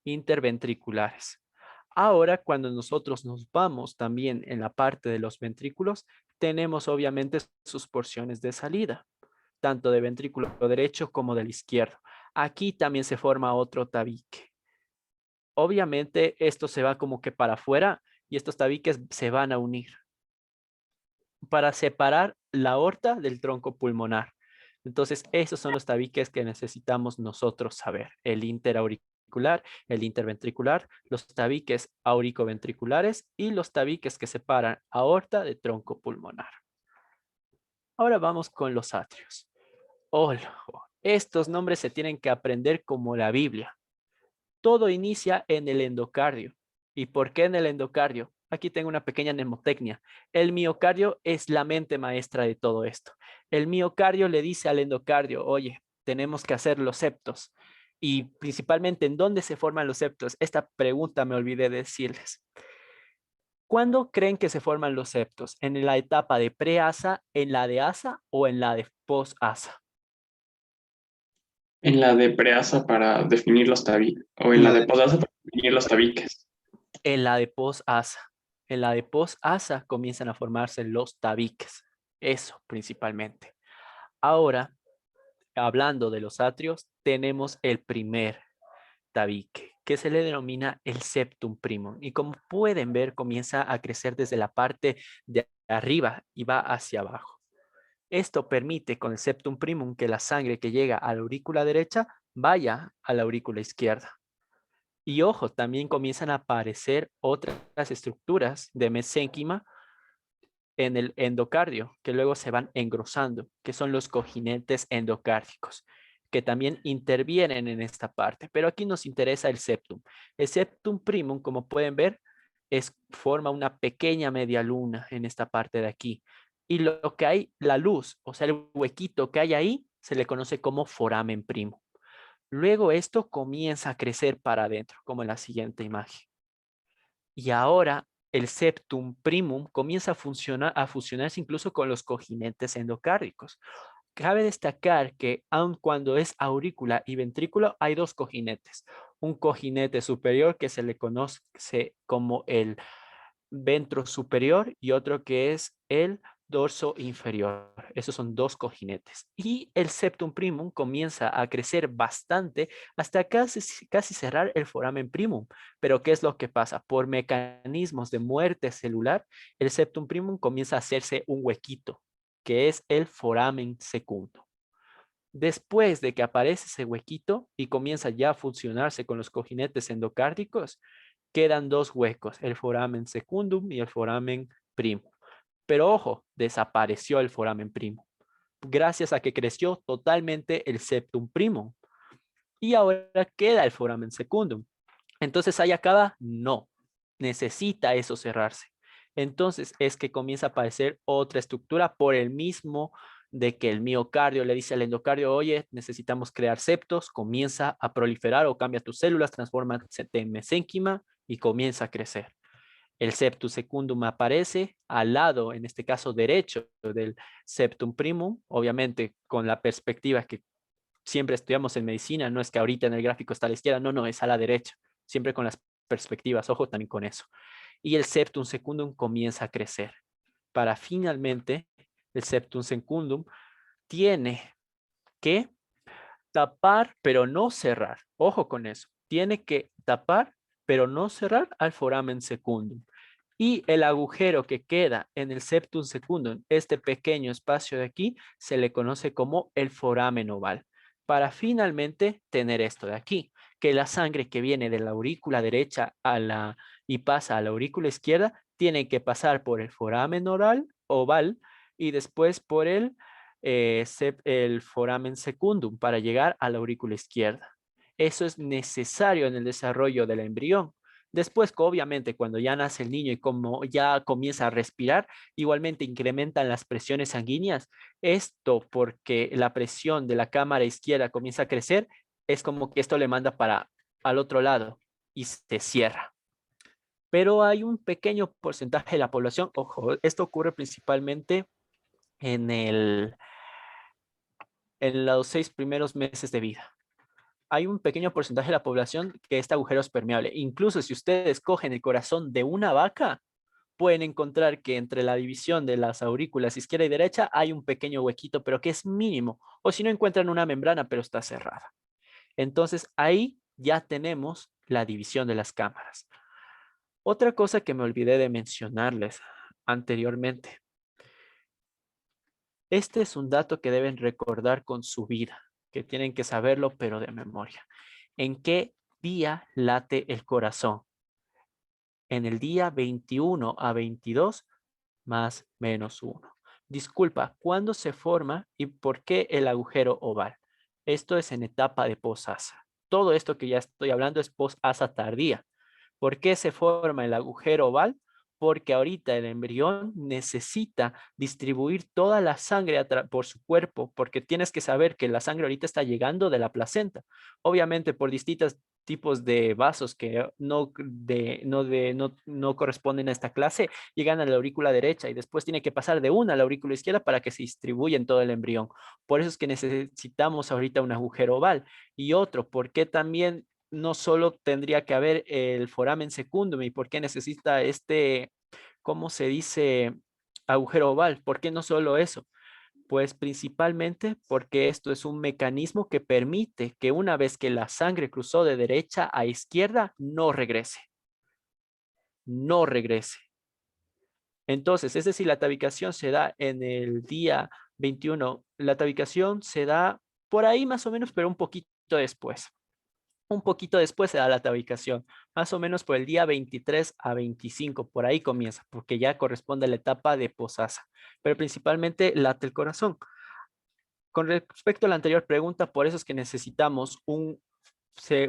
interventriculares. Ahora, cuando nosotros nos vamos también en la parte de los ventrículos, tenemos obviamente sus porciones de salida, tanto de ventrículo derecho como del izquierdo. Aquí también se forma otro tabique. Obviamente esto se va como que para afuera y estos tabiques se van a unir para separar la aorta del tronco pulmonar. Entonces, esos son los tabiques que necesitamos nosotros saber. El interauricular, el interventricular, los tabiques auricoventriculares y los tabiques que separan aorta de tronco pulmonar. Ahora vamos con los atrios. Ojo, estos nombres se tienen que aprender como la Biblia. Todo inicia en el endocardio. ¿Y por qué en el endocardio? Aquí tengo una pequeña mnemotecnia. El miocardio es la mente maestra de todo esto. El miocardio le dice al endocardio, oye, tenemos que hacer los septos. Y principalmente, ¿en dónde se forman los septos? Esta pregunta me olvidé de decirles. ¿Cuándo creen que se forman los septos? ¿En la etapa de pre-asa, en la de asa o en la de post-asa? En la de preasa para definir los tabiques, o en la de posasa para definir los tabiques. En la de post-asa. En la de post-asa comienzan a formarse los tabiques. Eso principalmente. Ahora, hablando de los atrios, tenemos el primer tabique, que se le denomina el septum primum. Y como pueden ver, comienza a crecer desde la parte de arriba y va hacia abajo. Esto permite con el septum primum que la sangre que llega a la aurícula derecha vaya a la aurícula izquierda. Y ojo, también comienzan a aparecer otras estructuras de mesénquima en el endocardio, que luego se van engrosando, que son los cojinetes endocárdicos, que también intervienen en esta parte. Pero aquí nos interesa el septum. El septum primum, como pueden ver, forma una pequeña media luna en esta parte de aquí. Y lo que hay, la luz, o sea, el huequito que hay ahí, se le conoce como foramen primum. Luego esto comienza a crecer para adentro, como en la siguiente imagen. Y ahora el septum primum comienza a fusionarse incluso con los cojinetes endocárdicos. Cabe destacar que aun cuando es aurícula y ventrículo, hay dos cojinetes. Un cojinete superior que se le conoce como el ventro superior y otro que es el dorso inferior. Esos son dos cojinetes. Y el septum primum comienza a crecer bastante hasta casi cerrar el foramen primum. Pero ¿qué es lo que pasa? Por mecanismos de muerte celular, el septum primum comienza a hacerse un huequito, que es el foramen secundum. Después de que aparece ese huequito y comienza ya a funcionarse con los cojinetes endocárdicos, quedan dos huecos, el foramen secundum y el foramen primum. Pero ojo, desapareció el foramen primum, gracias a que creció totalmente el septum primum. Y ahora queda el foramen secundum. Entonces, ¿ahí acaba? No, necesita eso cerrarse. Entonces es que comienza a aparecer otra estructura por el mismo de que el miocardio le dice al endocardio, oye, necesitamos crear septos, comienza a proliferar o cambia tus células, transforma en mesénquima y comienza a crecer. El septum secundum aparece al lado, en este caso derecho, del septum primum, obviamente con la perspectiva que siempre estudiamos en medicina, no es que ahorita en el gráfico está a la izquierda, no, es a la derecha, siempre con las perspectivas, ojo también con eso. Y el septum secundum comienza a crecer, para finalmente el septum secundum tiene que tapar, pero no cerrar. Ojo con eso. Tiene que tapar, pero no cerrar al foramen secundum. Y el agujero que queda en el septum secundum, este pequeño espacio de aquí, se le conoce como el foramen oval. Para finalmente tener esto de aquí, que la sangre que viene de la aurícula derecha y pasa a la aurícula izquierda, tiene que pasar por el foramen oval y después por el foramen secundum para llegar a la aurícula izquierda. Eso es necesario en el desarrollo del embrión. Después, obviamente, cuando ya nace el niño y como ya comienza a respirar, igualmente incrementan las presiones sanguíneas. Esto porque la presión de la cámara izquierda comienza a crecer, es como que esto le manda para al otro lado y se cierra. Pero hay un pequeño porcentaje de la población, ojo, esto ocurre principalmente en en los 6 primeros meses de vida. Hay un pequeño porcentaje de la población que este agujero es permeable. Incluso si ustedes cogen el corazón de una vaca, pueden encontrar que entre la división de las aurículas izquierda y derecha hay un pequeño huequito, pero que es mínimo. O si no, encuentran una membrana, pero está cerrada. Entonces ahí ya tenemos la división de las cámaras. Otra cosa que me olvidé de mencionarles anteriormente. Este es un dato que deben recordar con su vida, que tienen que saberlo, pero de memoria. ¿En qué día late el corazón? En el día 21 a 22 más menos 1. Disculpa, ¿cuándo se forma y por qué el agujero oval? Esto es en etapa de posasa. Todo esto que ya estoy hablando es posasa tardía. ¿Por qué se forma el agujero oval? Porque ahorita el embrión necesita distribuir toda la sangre por su cuerpo, porque tienes que saber que la sangre ahorita está llegando de la placenta. Obviamente por distintos tipos de vasos que no corresponden a esta clase, llegan a la aurícula derecha y después tiene que pasar de una a la aurícula izquierda para que se distribuya en todo el embrión. Por eso es que necesitamos ahorita un agujero oval. Y otro, ¿por qué también no solo tendría que haber el foramen secundum y por qué necesita este, ¿cómo se dice? Agujero oval? ¿Por qué no solo eso? Pues principalmente porque esto es un mecanismo que permite que una vez que la sangre cruzó de derecha a izquierda, no regrese. No regrese. Entonces, es decir, la tabicación se da en el día 21. La tabicación se da por ahí más o menos, pero un poquito después. Un poquito después se da la tabicación, más o menos por el día 23 a 25, por ahí comienza, porque ya corresponde a la etapa de posasa, pero principalmente late el corazón. Con respecto a la anterior pregunta, por eso es que necesitamos un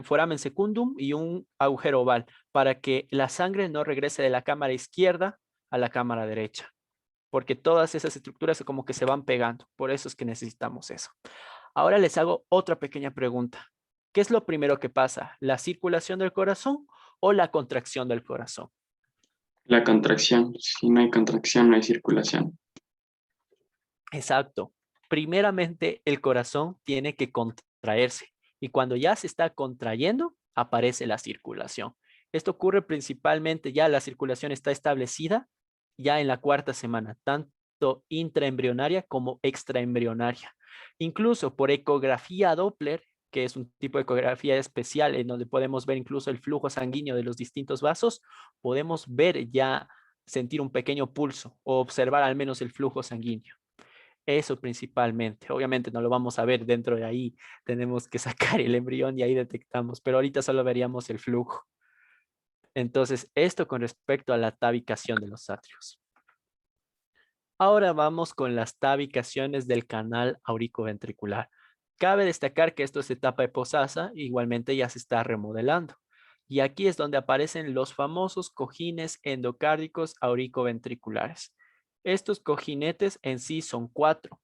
foramen secundum y un agujero oval, para que la sangre no regrese de la cámara izquierda a la cámara derecha, porque todas esas estructuras como que se van pegando, por eso es que necesitamos eso. Ahora les hago otra pequeña pregunta. ¿Qué es lo primero que pasa? ¿La circulación del corazón o la contracción del corazón? La contracción. Si no hay contracción, no hay circulación. Exacto. Primeramente, el corazón tiene que contraerse y cuando ya se está contrayendo, aparece la circulación. Esto ocurre principalmente ya la circulación está establecida ya en la cuarta semana, tanto intraembrionaria como extraembrionaria. Incluso por ecografía Doppler, que es un tipo de ecografía especial en donde podemos ver incluso el flujo sanguíneo de los distintos vasos, podemos ver ya, sentir un pequeño pulso o observar al menos el flujo sanguíneo. Eso principalmente. Obviamente no lo vamos a ver dentro de ahí. Tenemos que sacar el embrión y ahí detectamos, pero ahorita solo veríamos el flujo. Entonces, esto con respecto a la tabicación de los atrios. Ahora vamos con las tabicaciones del canal auriculoventricular. Cabe destacar que esto es etapa de posasa, igualmente ya se está remodelando. Y aquí es donde aparecen los famosos cojines endocárdicos auriculoventriculares. Estos cojinetes en sí son 4.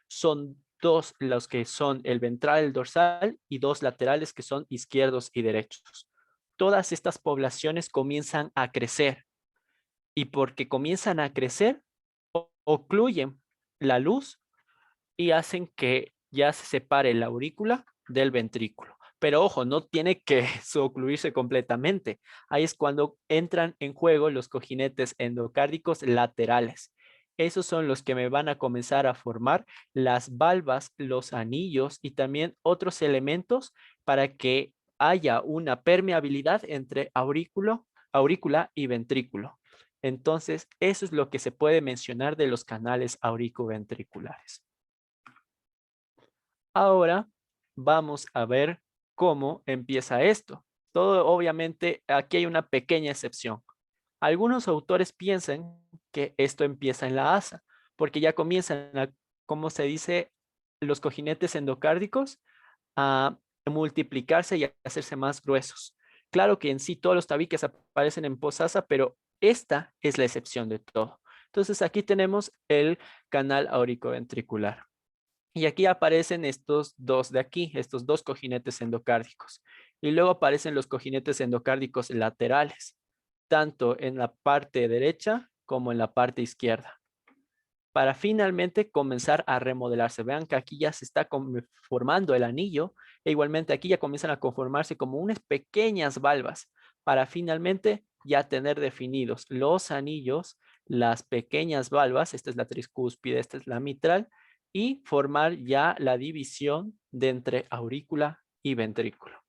Son 2 los que son el ventral, el dorsal y 2 laterales que son izquierdos y derechos. Todas estas poblaciones comienzan a crecer y porque comienzan a crecer, ocluyen la luz y hacen que ya se separe la aurícula del ventrículo. Pero ojo, no tiene que ocluirse completamente. Ahí es cuando entran en juego los cojinetes endocárdicos laterales. Esos son los que me van a comenzar a formar las valvas, los anillos y también otros elementos para que haya una permeabilidad entre aurícula y ventrículo. Entonces, eso es lo que se puede mencionar de los canales auriculoventriculares. Ahora vamos a ver cómo empieza esto. Todo, obviamente, aquí hay una pequeña excepción. Algunos autores piensan que esto empieza en la asa, porque ya comienzan a, ¿cómo se dice? Los cojinetes endocárdicos a multiplicarse y a hacerse más gruesos. Claro que en sí todos los tabiques aparecen en Posasa, pero esta es la excepción de todo. Entonces aquí tenemos el canal auriculoventricular. Y aquí aparecen estos dos de aquí, estos dos cojinetes endocárdicos. Y luego aparecen los cojinetes endocárdicos laterales, tanto en la parte derecha como en la parte izquierda, para finalmente comenzar a remodelarse. Vean que aquí ya se está formando el anillo e igualmente aquí ya comienzan a conformarse como unas pequeñas valvas para finalmente ya tener definidos los anillos, las pequeñas valvas, esta es la tricúspide, esta es la mitral, y formar ya la división de entre aurícula y ventrículo.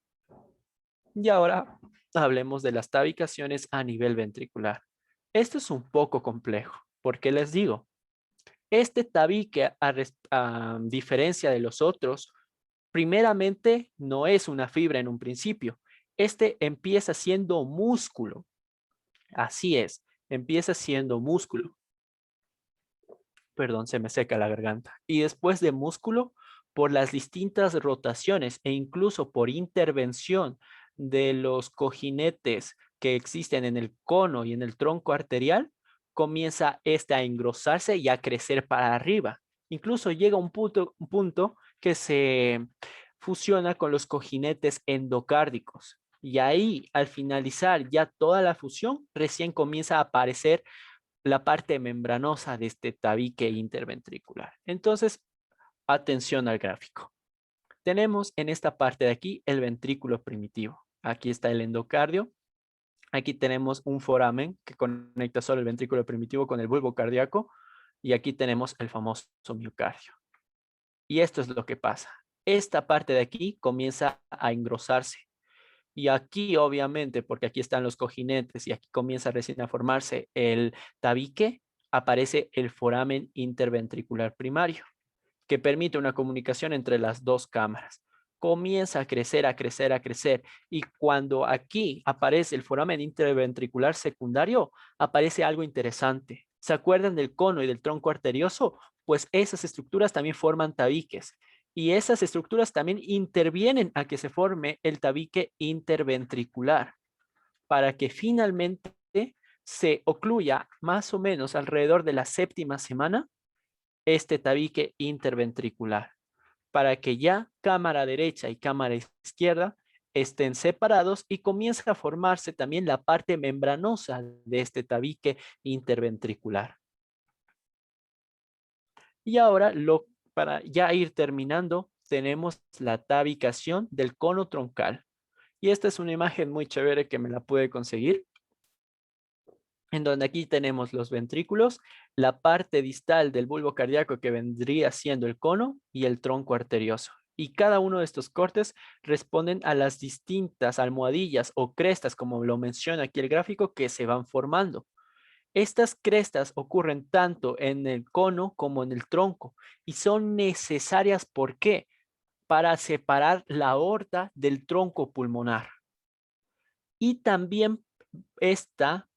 Y ahora hablemos de las tabicaciones a nivel ventricular. Esto es un poco complejo, porque les digo, este tabique, a diferencia de los otros, primeramente no es una fibra en un principio. Este empieza siendo músculo. Así es, empieza siendo músculo. Perdón, se me seca la garganta. Y después de músculo, por las distintas rotaciones e incluso por intervención de los cojinetes que existen en el cono y en el tronco arterial, comienza este a engrosarse y a crecer para arriba. Incluso llega un punto que se fusiona con los cojinetes endocárdicos. Y ahí, al finalizar ya toda la fusión, recién comienza a aparecer la parte membranosa de este tabique interventricular. Entonces, atención al gráfico. Tenemos en esta parte de aquí el ventrículo primitivo. Aquí está el endocardio. Aquí tenemos un foramen que conecta solo el ventrículo primitivo con el bulbo cardíaco. Y aquí tenemos el famoso miocardio. Y esto es lo que pasa. Esta parte de aquí comienza a engrosarse. Y aquí, obviamente, porque aquí están los cojinetes y aquí comienza recién a formarse el tabique, aparece el foramen interventricular primario, que permite una comunicación entre las dos cámaras. Comienza a crecer, a crecer, a crecer. Y cuando aquí aparece el foramen interventricular secundario, aparece algo interesante. ¿Se acuerdan del cono y del tronco arterioso? Pues esas estructuras también forman tabiques. Y esas estructuras también intervienen a que se forme el tabique interventricular para que finalmente se ocluya más o menos alrededor de la 7ª semana este tabique interventricular, para que ya cámara derecha y cámara izquierda estén separados y comience a formarse también la parte membranosa de este tabique interventricular. Y ahora, para ya ir terminando, tenemos la tabicación del cono troncal. Y esta es una imagen muy chévere que me la pude conseguir, en donde aquí tenemos los ventrículos, la parte distal del bulbo cardíaco que vendría siendo el cono y el tronco arterioso. Y cada uno de estos cortes responden a las distintas almohadillas o crestas, como lo menciona aquí el gráfico, que se van formando. Estas crestas ocurren tanto en el cono como en el tronco y son necesarias, ¿por qué? Para separar la aorta del tronco pulmonar. Y también esta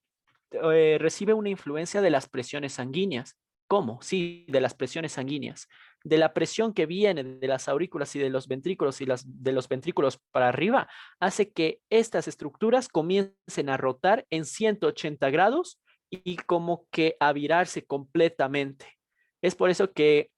recibe una influencia de las presiones sanguíneas. ¿Cómo? Sí, de las presiones sanguíneas. De la presión que viene de las aurículas y de los ventrículos y de los ventrículos para arriba, hace que estas estructuras comiencen a rotar en 180 grados y como que a virarse completamente. Es por eso que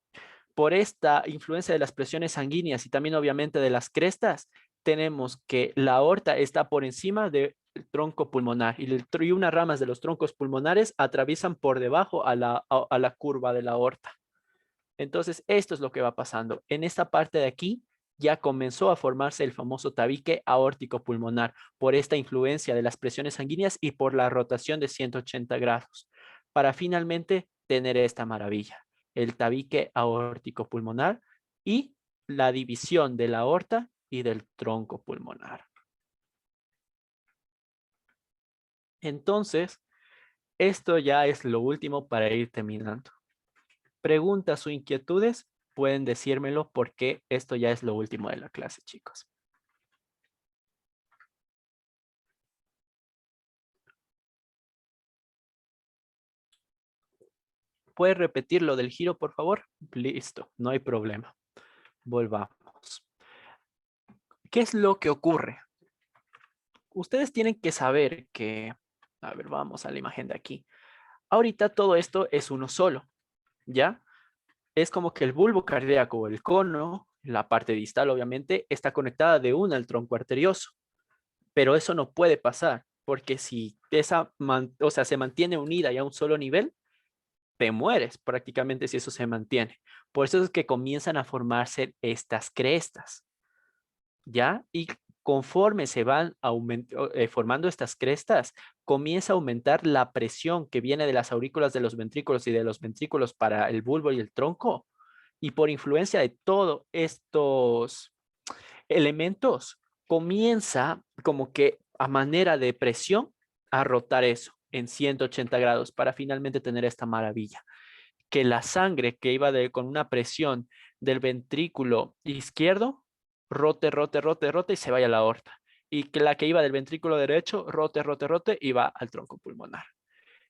por esta influencia de las presiones sanguíneas y también obviamente de las crestas, tenemos que la aorta está por encima del tronco pulmonar y unas ramas de los troncos pulmonares atraviesan por debajo a la curva de la aorta. Entonces, esto es lo que va pasando. En esta parte de aquí ya comenzó a formarse el famoso tabique aórtico pulmonar por esta influencia de las presiones sanguíneas y por la rotación de 180 grados, para finalmente tener esta maravilla, el tabique aórtico pulmonar y la división de la aorta y del tronco pulmonar. Entonces, esto ya es lo último para ir terminando. Preguntas o inquietudes, pueden decírmelo porque esto ya es lo último de la clase, chicos. ¿Puedes repetir lo del giro, por favor? Listo, no hay problema. Volvamos. ¿Qué es lo que ocurre? ustedes tienen que saber que, a ver, vamos a la imagen de aquí. Ahorita todo esto es uno solo, ¿ya? Es como que el bulbo cardíaco, el cono, la parte distal obviamente, está conectada de una al tronco arterioso. Pero eso no puede pasar, porque si o sea, se mantiene unida y a un solo nivel, te mueres prácticamente si eso se mantiene. Por eso es que comienzan a formarse estas crestas, ¿ya? Y conforme se van formando estas crestas, comienza a aumentar la presión que viene de las aurículas de los ventrículos y de los ventrículos para el bulbo y el tronco. Y por influencia de todos estos elementos, comienza como que a manera de presión a rotar eso en 180 grados para finalmente tener esta maravilla. Que la sangre que iba con una presión del ventrículo izquierdo rote, rote, rote, rote y se vaya a la aorta. Y que la que iba del ventrículo derecho rote, rote, rote y va al tronco pulmonar.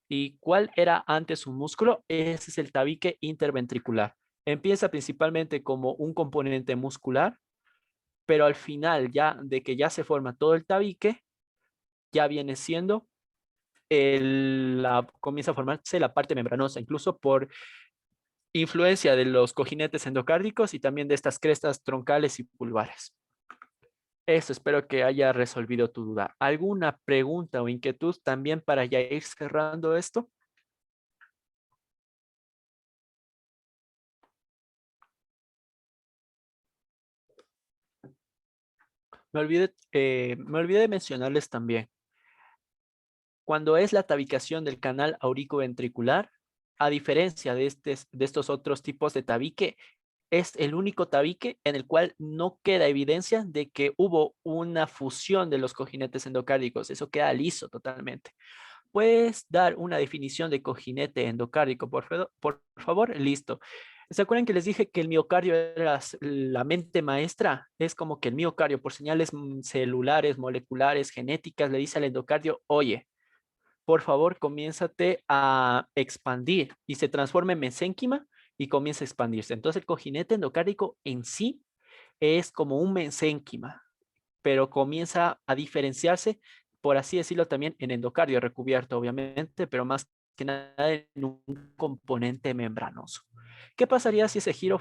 ¿Y cuál era antes un músculo? Ese es el tabique interventricular. Empieza principalmente como un componente muscular, pero al final ya de que ya se forma todo el tabique, ya viene siendo comienza a formarse la parte membranosa, incluso por influencia de los cojinetes endocárdicos y también de estas crestas troncales y pulvares. Eso, espero que haya resolvido tu duda. ¿Alguna pregunta o inquietud también para ya ir cerrando esto? Me olvidé de mencionarles también. Cuando es la tabicación del canal auriculoventricular, a diferencia de estos otros tipos de tabique, es el único tabique en el cual no queda evidencia de que hubo una fusión de los cojinetes endocárdicos. Eso queda liso totalmente. ¿Puedes dar una definición de cojinete endocárdico, por favor? Listo. ¿Se acuerdan que les dije que el miocardio era la mente maestra? Es como que el miocardio, por señales celulares, moleculares, genéticas, le dice al endocardio, oye, por favor, comiénzate a expandir y se transforma en mesénquima y comienza a expandirse. Entonces, el cojinete endocárdico en sí es como un mesénquima, pero comienza a diferenciarse, por así decirlo, también en endocardio recubierto, obviamente, pero más que nada en un componente membranoso. ¿Qué pasaría si ese giro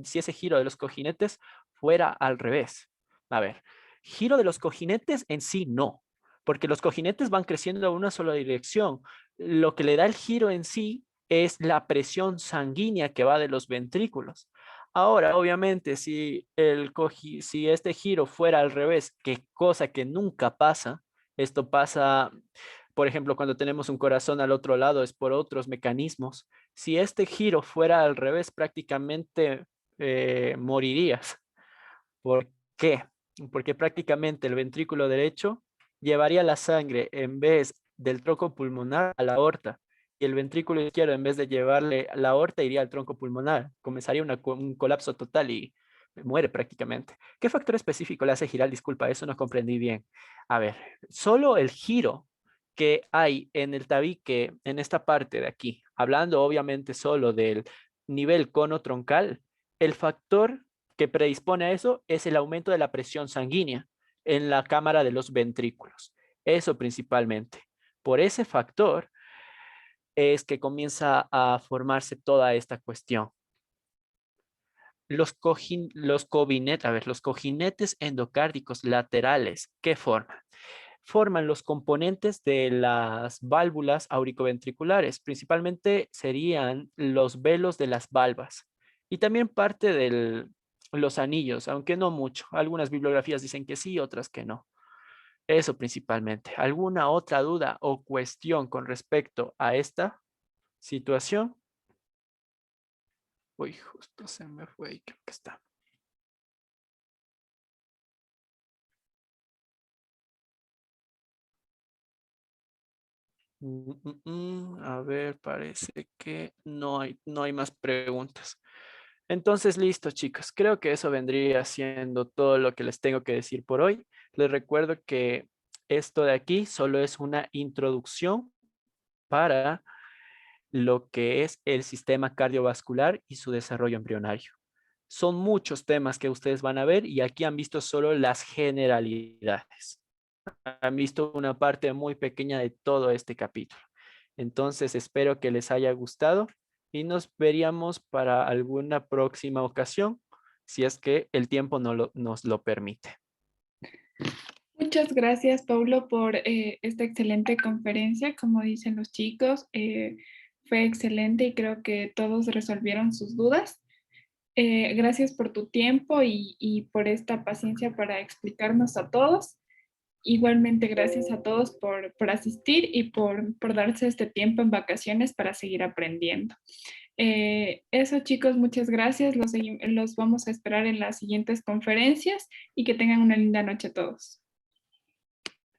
si ese giro de los cojinetes fuera al revés? A ver, giro de los cojinetes en sí no, porque los cojinetes van creciendo a una sola dirección. Lo que le da el giro en sí es la presión sanguínea que va de los ventrículos. Ahora, obviamente, si este giro fuera al revés, que cosa que nunca pasa, esto pasa, por ejemplo, cuando tenemos un corazón al otro lado, es por otros mecanismos. Si este giro fuera al revés, prácticamente morirías. ¿Por qué? Porque prácticamente el ventrículo derecho llevaría la sangre en vez del tronco pulmonar a la aorta y el ventrículo izquierdo en vez de llevarle la aorta iría al tronco pulmonar. Comenzaría un colapso total y muere prácticamente. ¿Qué factor específico le hace girar? Disculpa, eso no comprendí bien. A ver, solo el giro que hay en el tabique, en esta parte de aquí, hablando obviamente solo del nivel cono troncal, el factor que predispone a eso es el aumento de la presión sanguínea en la cámara de los ventrículos. Eso principalmente. Por ese factor es que comienza a formarse toda esta cuestión. Los cojinetes endocárdicos laterales, ¿qué forman? Forman los componentes de las válvulas auriculoventriculares, principalmente serían los velos de las valvas y también parte de los anillos, aunque no mucho. Algunas bibliografías dicen que sí, otras que no. Eso principalmente. ¿Alguna otra duda o cuestión con respecto a esta situación? Uy, justo se me fue y creo que está. A ver, parece que no hay más preguntas. Entonces, listo, chicos. Creo que eso vendría siendo todo lo que les tengo que decir por hoy. Les recuerdo que esto de aquí solo es una introducción para lo que es el sistema cardiovascular y su desarrollo embrionario. Son muchos temas que ustedes van a ver y aquí han visto solo las generalidades. han visto una parte muy pequeña de todo este capítulo. Entonces espero que les haya gustado y nos veríamos para alguna próxima ocasión, si es que el tiempo nos lo permite. Muchas gracias, Paulo, por esta excelente conferencia. Como dicen los chicos, fue excelente y creo que todos resolvieron sus dudas. Gracias por tu tiempo y por esta paciencia para explicarnos a todos. Igualmente, gracias a todos por asistir y por darse este tiempo en vacaciones para seguir aprendiendo. Eso, chicos, muchas gracias. Los vamos a esperar en las siguientes conferencias y que tengan una linda noche todos.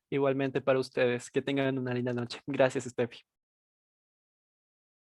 Igualmente para ustedes, que tengan una linda noche. Gracias, Steffi.